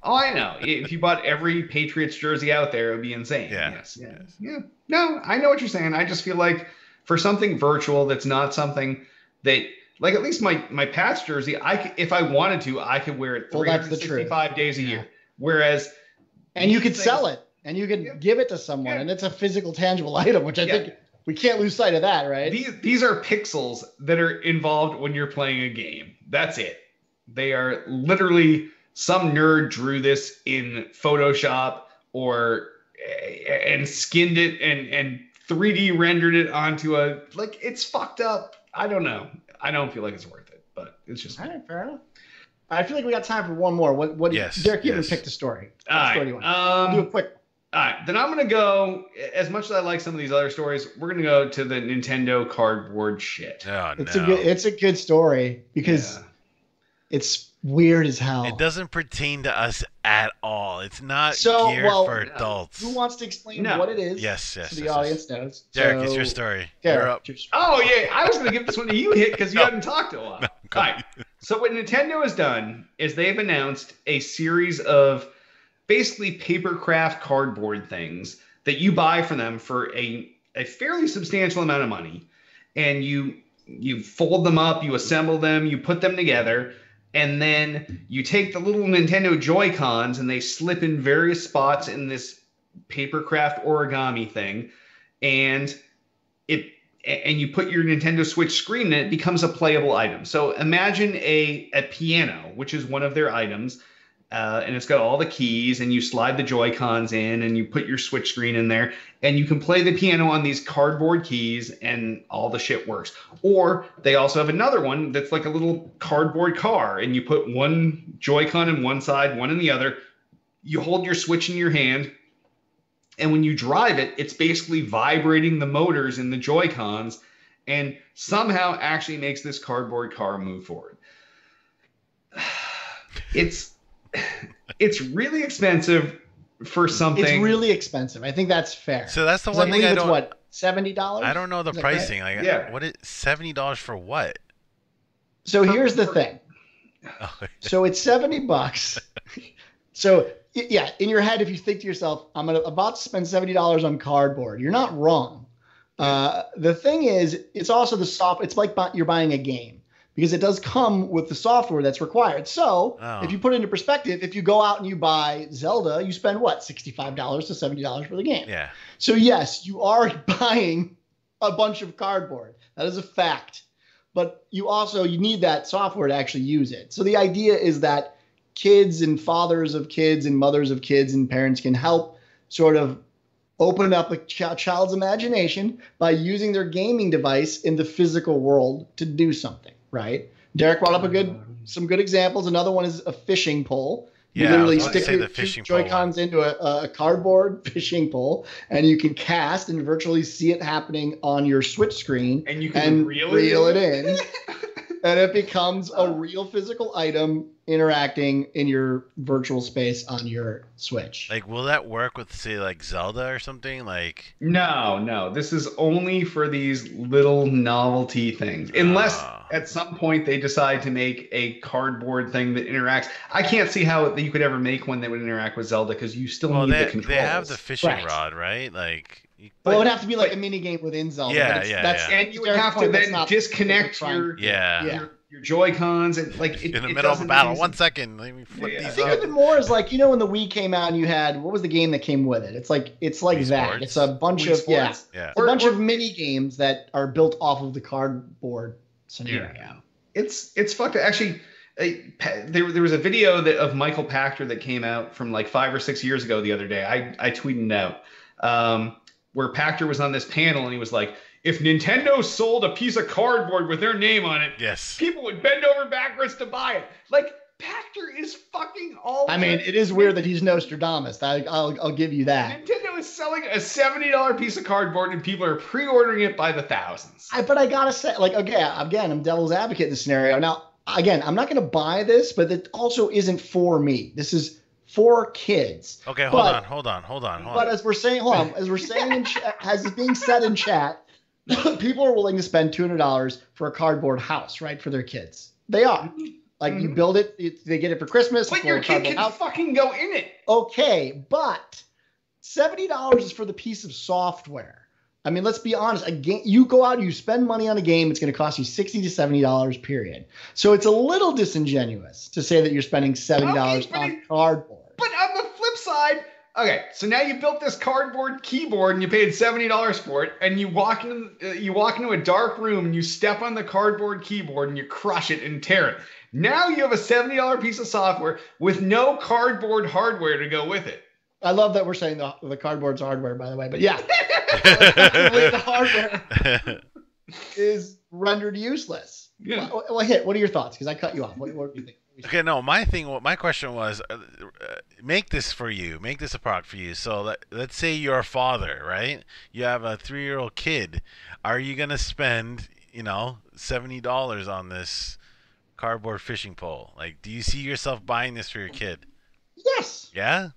Oh, I know. If you bought every Patriots jersey out there, it would be insane. Yeah. Yes. Yeah. No, I know what you're saying. I just feel like for something virtual that's not something that, like at least my Pats jersey, if I wanted to, I could wear it 365 days a year. Whereas, and you could sell it, and you could give it to someone, and it's a physical, tangible item, which I think we can't lose sight of that, right? These are pixels that are involved when you're playing a game. That's it. They are literally. Some nerd drew this in Photoshop and skinned it and 3D rendered it onto it's fucked up. I don't know. I don't feel like it's worth it, but it's just. All right, fair enough. I feel like we got time for one more. What? Yes. Derek, you haven't picked a story. What story do you want? Do a quick. All right, then I'm gonna go. As much as I like some of these other stories, we're gonna go to the Nintendo cardboard shit. Oh It's no. it's a good story because Yeah. it's weird as hell. It doesn't pertain to us at all. It's not So, geared well, for adults. Who wants to explain No. what it is? Yes, So yes, the yes, audience knows. Derek, So, it's your story. Derek, You're up. just- Oh yeah, I was gonna give this one to you, Hit, because you No. hadn't talked in a while. go All right. So what Nintendo has done is they've announced a series of basically papercraft cardboard things that you buy from them for a fairly substantial amount of money, and you fold them up, you assemble them, you put them together, and then you take the little Nintendo Joy-Cons and they slip in various spots in this papercraft origami thing, and you put your Nintendo Switch screen in it, it becomes a playable item. So imagine a piano, which is one of their items, and it's got all the keys, and you slide the Joy-Cons in, and you put your Switch screen in there, and you can play the piano on these cardboard keys, and all the shit works. Or they also have another one that's like a little cardboard car, and you put one Joy-Con in one side, one in the other. You hold your Switch in your hand, and when you drive it, it's basically vibrating the motors in the Joy-Cons and somehow actually makes this cardboard car move forward. It's really expensive for something. It's really expensive. I think that's fair. So that's the 'Cause one thing I believe don't. it's what, $70? I don't know the Is that correct? pricing. Like, Yeah. what is $70 for what? So here's the thing. Oh, So it's $70. So yeah, in your head, if you think to yourself, about to spend $70 on cardboard, you're not wrong. The thing is, it's also the soft. It's like you're buying a game because it does come with the software that's required. So Oh. if you put it into perspective, if you go out and you buy Zelda, you spend what, $65 to $70 for the game. yeah. So yes, you are buying a bunch of cardboard. That is a fact. But you need that software to actually use it. So the idea is that kids and fathers of kids and mothers of kids and parents can help sort of open up a child's imagination by using their gaming device in the physical world to do something, right? Derek brought up some good examples. Another one is a fishing pole. You Yeah, I literally was about to stick say your the two fishing pole Joy-Cons into a cardboard fishing pole, and you can cast and virtually see it happening on your Switch screen and you can reel it in. And it becomes a real physical item interacting in your virtual space on your Switch. Like, will that work with, say, like Zelda or something? Like, No. This is only for these little novelty things. Unless at some point they decide to make a cardboard thing that interacts. I can't see how you could ever make one that would interact with Zelda because you still well, need the they controls. have the fishing Right. rod, right? Like, Well, it would have to be like a mini game within Zelda. Yeah, but yeah, that's, yeah. And you would Derek's have to point, that's then not disconnect what we're trying- yeah. your Joy-Cons and like In the middle of a battle. 1 second. Let me flip Yeah. I these think up. of it more as like, when the Wii came out and you had, what was the game that came with it? It's like Wii that. Sports? It's a bunch Wii of Sports. Yeah. It's a bunch of mini games that are built off of the cardboard scenario. It's fucked up. Actually, there was a video of Michael Pachter that came out from like 5 or 6 years ago the other day. I tweeted it out where Pachter was on this panel and he was like, if Nintendo sold a piece of cardboard with their name on it, Yes. people would bend over backwards to buy it. Like Pachter is fucking all. I mean, it is weird that he's Nostradamus. I'll give you that. Nintendo is selling a $70 piece of cardboard and people are pre-ordering it by the thousands. But I gotta say, like, again, I'm devil's advocate in this scenario. Now, again, I'm not gonna buy this, but it also isn't for me. This is for kids. Okay, But- hold on. But as we're saying, as is being said in chat, people are willing to spend $200 for a cardboard house, right, for their kids. They are. Like, you build it, they get it for Christmas. But for your a kid cardboard can house. fucking go in it. Okay, but $70 is for the piece of software. I mean, let's be honest. A game, you go out, you spend money on a game, it's going to cost you $60 to $70, period. So it's a little disingenuous to say that you're spending $70 Okay, but on cardboard. But on the flip side, okay, so now you built this cardboard keyboard and you paid $70 for it, and you walk into a dark room and you step on the cardboard keyboard and you crush it and tear it. Now you have a $70 piece of software with no cardboard hardware to go with it. I love that we're saying the cardboard's hardware, by the way. But yeah, the hardware is rendered useless. Yeah. Well, Hit, what are your thoughts? Because I cut you off. What do you think? Okay, no, my question was, make this for you, make this a product for you. So let's say you're a father, right? You have a 3-year-old kid. Are you gonna spend, $70 on this cardboard fishing pole? Like, do you see yourself buying this for your kid? Yes. Yeah.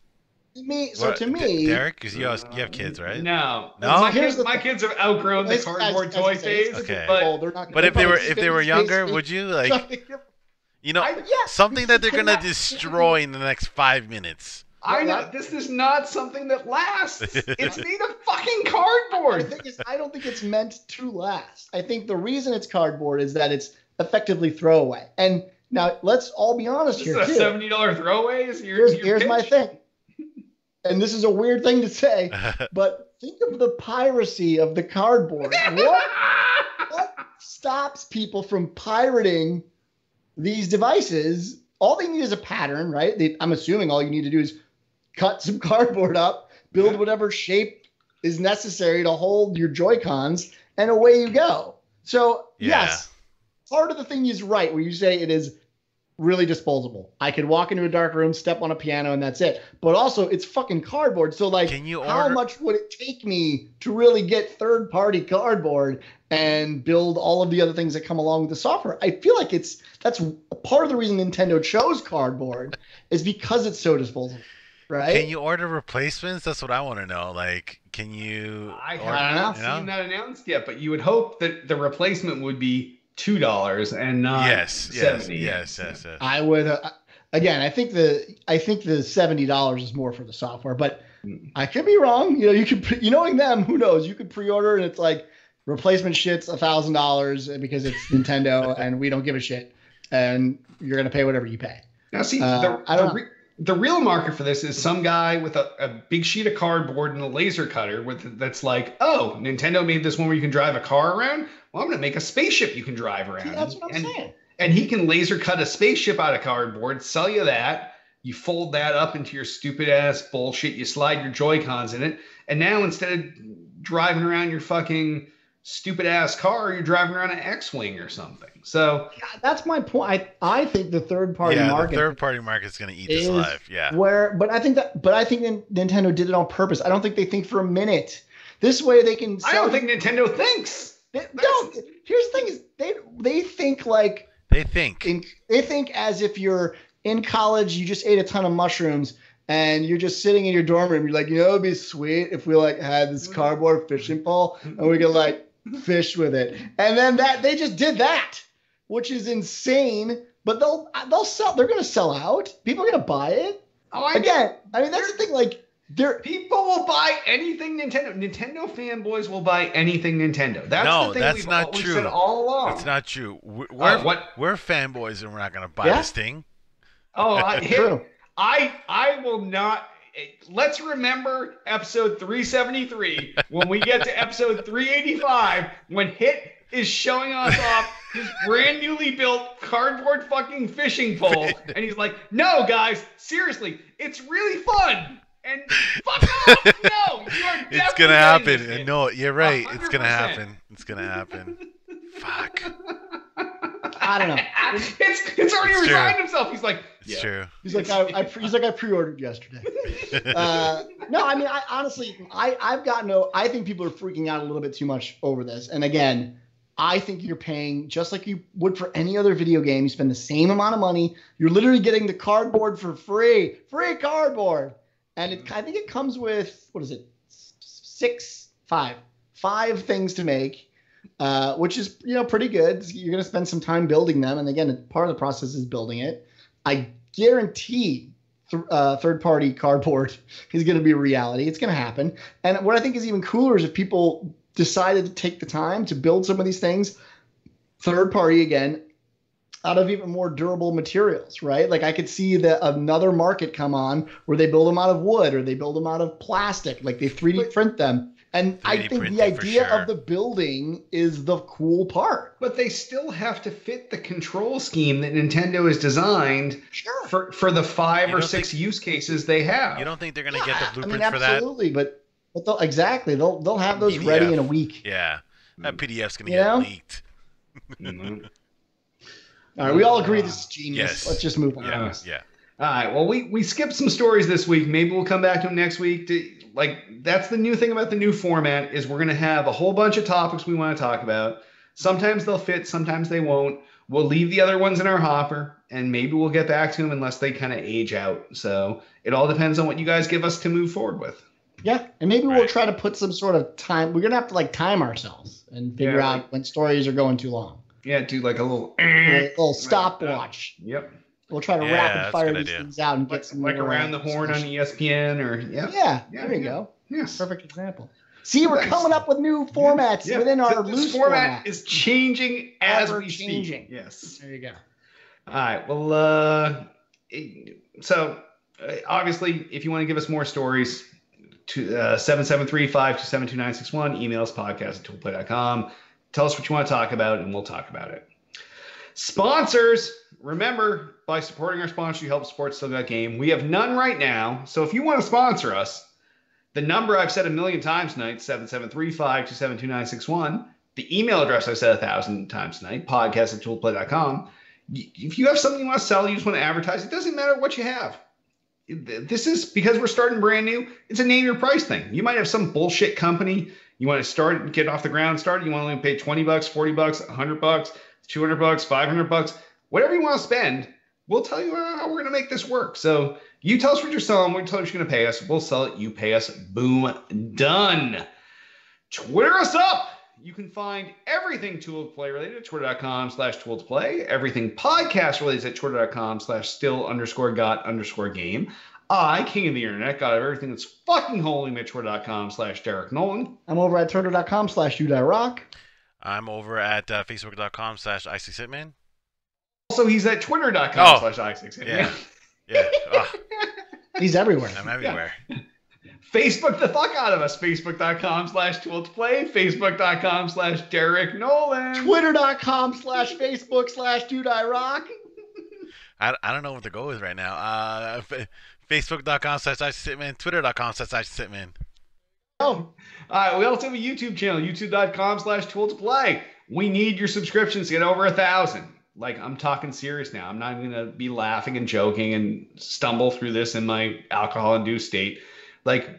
To me, Derek, because you have kids, right? No. No? My kids have outgrown the cardboard toy phase. Okay. But if they were younger, would you like? Something that they're gonna destroy in the next 5 minutes. I know this is not something that lasts. It's made of fucking cardboard. I don't think it's meant to last. I think the reason it's cardboard is that it's effectively throwaway. And now let's all be honest here. This is a $70 throwaway. Here's my thing. And this is a weird thing to say, but think of the piracy of the cardboard. What stops people from pirating these devices? All they need is a pattern, right? I'm assuming all you need to do is cut some cardboard up, build whatever shape is necessary to hold your Joy-Cons, and away you go. So, yes, part of the thing is right where you say it is really disposable. I could walk into a dark room, step on a piano, and that's it. But also, it's fucking cardboard. So, like, how much would it take me to really get third-party cardboard and build all of the other things that come along with the software? I feel like that's part of the reason Nintendo chose cardboard is because it's so disposable, right? Can you order replacements? That's what I want to know. Like, can you? I have not seen that announced yet, but you would hope that the replacement would be $2 and not $70. Yes. I would again. I think the $70 is more for the software, but I could be wrong. You could, knowing them, who knows? You could pre-order and it's like replacement shit's $1,000 because it's Nintendo and we don't give a shit, and you're gonna pay whatever you pay. Now, see, the real market for this is some guy with a big sheet of cardboard and a laser cutter that's like, oh, Nintendo made this one where you can drive a car around. Well, I'm going to make a spaceship you can drive around. See, that's what I'm saying. And he can laser cut a spaceship out of cardboard, sell you that. You fold that up into your stupid ass bullshit. You slide your Joy-Cons in it. And now instead of driving around your fucking stupid ass car, you're driving around an X-Wing or something. So that's my point. I think the third party market. The third party market is going to eat this alive. Yeah. But I think Nintendo did it on purpose. I don't think they think for a minute. This way they can. I don't think Nintendo thinks. Here's the thing: is they think like they think as if you're in college, you just ate a ton of mushrooms, and you're just sitting in your dorm room. You're like, it'd be sweet if we like had this cardboard fishing pole and we could like fish with it. And then they just did that, which is insane. But they'll sell. They're gonna sell out. People are gonna buy it. I mean, that's the thing. Like, people will buy anything Nintendo. Nintendo fanboys will buy anything Nintendo. That's we've not always true. said all along. That's not true. We're fanboys and we're not gonna buy this thing. True. I will not. Let's remember episode 373 when we get to episode 385 when Hit is showing us off his brand newly built cardboard fucking fishing pole, and he's like, "No, guys, seriously, it's really fun." And fuck off! No, you are definitely it's gonna happen. It. No, you're right. 100%. It's gonna happen. It's gonna happen. Fuck. I don't know. It's already resigned himself. He's like, it's true. He's like, I pre-ordered yesterday. No, I mean, I think people are freaking out a little bit too much over this. And again, I think you're paying just like you would for any other video game. You spend the same amount of money. You're literally getting the cardboard for free cardboard. And I think it comes with, what is it? Five things to make, which is, pretty good. You're going to spend some time building them. And again, part of the process is building it. I guarantee third-party cardboard is going to be a reality. It's going to happen. And what I think is even cooler is if people decided to take the time to build some of these things, third-party again, out of even more durable materials, right? Like I could see another market come on where they build them out of wood or they build them out of plastic, like they 3D print them. And I think the idea of the building is the cool part. But they still have to fit the control scheme that Nintendo has designed for the 5 or 6 use cases they have. You don't think they're going to get the blueprint for that? Absolutely, but they'll have those PDF. Ready in a week. Yeah, that PDF's going to get leaked. All right, we all agree this is genius. Yes. Let's just move on. Yeah. All right. Well, we skipped some stories this week. Maybe we'll come back to them next week. That's the new thing about the new format is we're going to have a whole bunch of topics we want to talk about. Sometimes they'll fit, sometimes they won't. We'll leave the other ones in our hopper, and maybe we'll get back to them unless they kind of age out. So it all depends on what you guys give us to move forward with. Yeah, and maybe we'll try to put some sort of time. We're going to have to time ourselves and figure out when stories are going too long. Yeah, do like a little stopwatch. Yep. We'll try to rapid fire these things out and get some around the horn on ESPN or Yeah, there you go. Yes. Perfect example. See, we're coming up with new formats within our loose format. Is changing as we changing. Speak. Yes. There you go. All right. Well, obviously, if you want to give us more stories, to 773-527-2961, email us podcast@toolplay.com. Tell us what you want to talk about, and we'll talk about it. Sponsors. Remember, by supporting our sponsor, you help support Still Got Game. We have none right now. So if you want to sponsor us, the number I've said a million times tonight, 773-527-2961. The email address I've said 1,000 times tonight, podcast@toolplay.com. If you have something you want to sell, you just want to advertise, it doesn't matter what you have. This is because we're starting brand new. It's a name your price thing. You might have some bullshit company. You want to start, get off the ground, start. You want to only pay $20, $40, $100, $200, $500. Whatever you want to spend, we'll tell you how we're going to make this work. So you tell us what you're selling. We'll tell you what you're going to pay us. We'll sell it. You pay us. Boom. Done. Twitter us up. You can find everything Tool to Play related at twitter.com/Tool to Play. Everything podcast related at twitter.com/still_got_game. I, king of the internet, got everything that's fucking holy at twitter.com/Derek Nolan. I'm over at twitter.com/YouDieRock. I'm over at facebook.com/ICSitman. Also, he's at twitter.com/I6. Yeah. He's everywhere. I'm everywhere. Yeah. Facebook the fuck out of us. Facebook.com/Tool to Play. Facebook.com/Derek Nolan. Twitter.com/Facebook/DudeIRock. I don't know what the goal is right now. Facebook.com/ICSitman. Twitter.com/ICSitman. All right. We also have a YouTube channel. YouTube.com/Tool to Play. We need your subscriptions to get over 1,000. I'm talking serious now. I'm not going to be laughing and joking and stumble through this in my alcohol-induced state.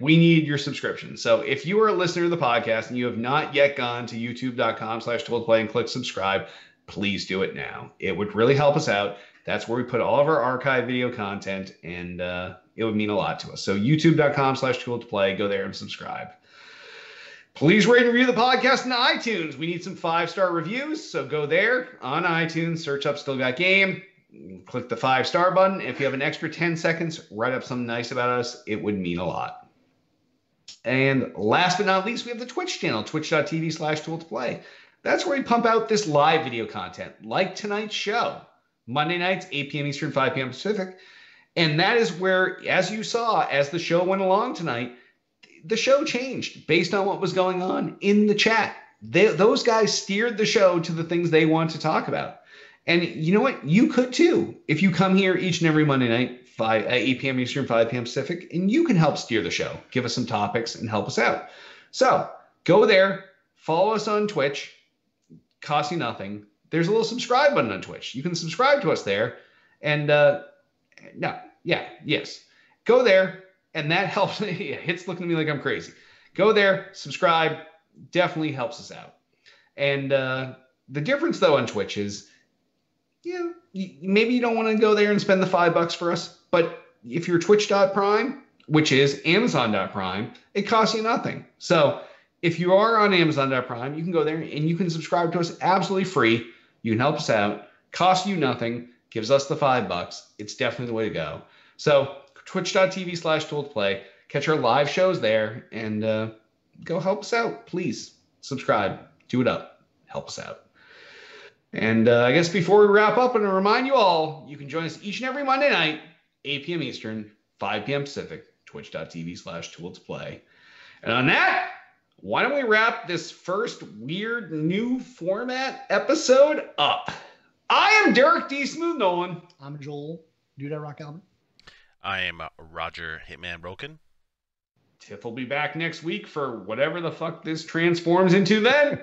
We need your subscription. So if you are a listener to the podcast and you have not yet gone to youtube.com/Tool to Play and click subscribe, please do it now. It would really help us out. That's where we put all of our archive video content, and it would mean a lot to us. So youtube.com/Tool to Play, go there and subscribe. Please rate and review the podcast on iTunes. We need some 5-star reviews, so go there on iTunes, search up Still Got Game, click the 5-star button. If you have an extra 10 seconds, write up something nice about us. It would mean a lot. And last but not least, we have the Twitch channel, twitch.tv/Tool to Play. That's where we pump out this live video content, like tonight's show, Monday nights, 8 p.m. Eastern, 5 p.m. Pacific. And that is where, as you saw, as the show went along tonight, the show changed based on what was going on in the chat. Those guys steered the show to the things they want to talk about. And you know what? You could too. If you come here each and every Monday night, 8 p.m. Eastern, 5 p.m. Pacific, and you can help steer the show. Give us some topics and help us out. So go there, follow us on Twitch. Costs you nothing. There's a little subscribe button on Twitch. You can subscribe to us there. And go there. And that helps. Hit's looking at me like I'm crazy. Go there, subscribe. Definitely helps us out. And the difference, though, on Twitch is, maybe you don't want to go there and spend the $5 for us. But if you're Twitch.Prime, which is Amazon.Prime, it costs you nothing. So if you are on Amazon.Prime, you can go there and you can subscribe to us absolutely free. You can help us out. Costs you nothing. Gives us the $5. It's definitely the way to go. So twitch.tv/Tool to Play. Catch our live shows there and go help us out. Please subscribe. Do it up. Help us out. And I guess before we wrap up, and to remind you all, you can join us each and every Monday night, 8 p.m. Eastern, 5 p.m. Pacific, twitch.tv/Tool to Play. And on that, why don't we wrap this first weird new format episode up? I am Derek D. Smooth Nolan. I'm Joel DudeIRock Albert. I am Roger Hitman Broken. Tiff will be back next week for whatever the fuck this transforms into then.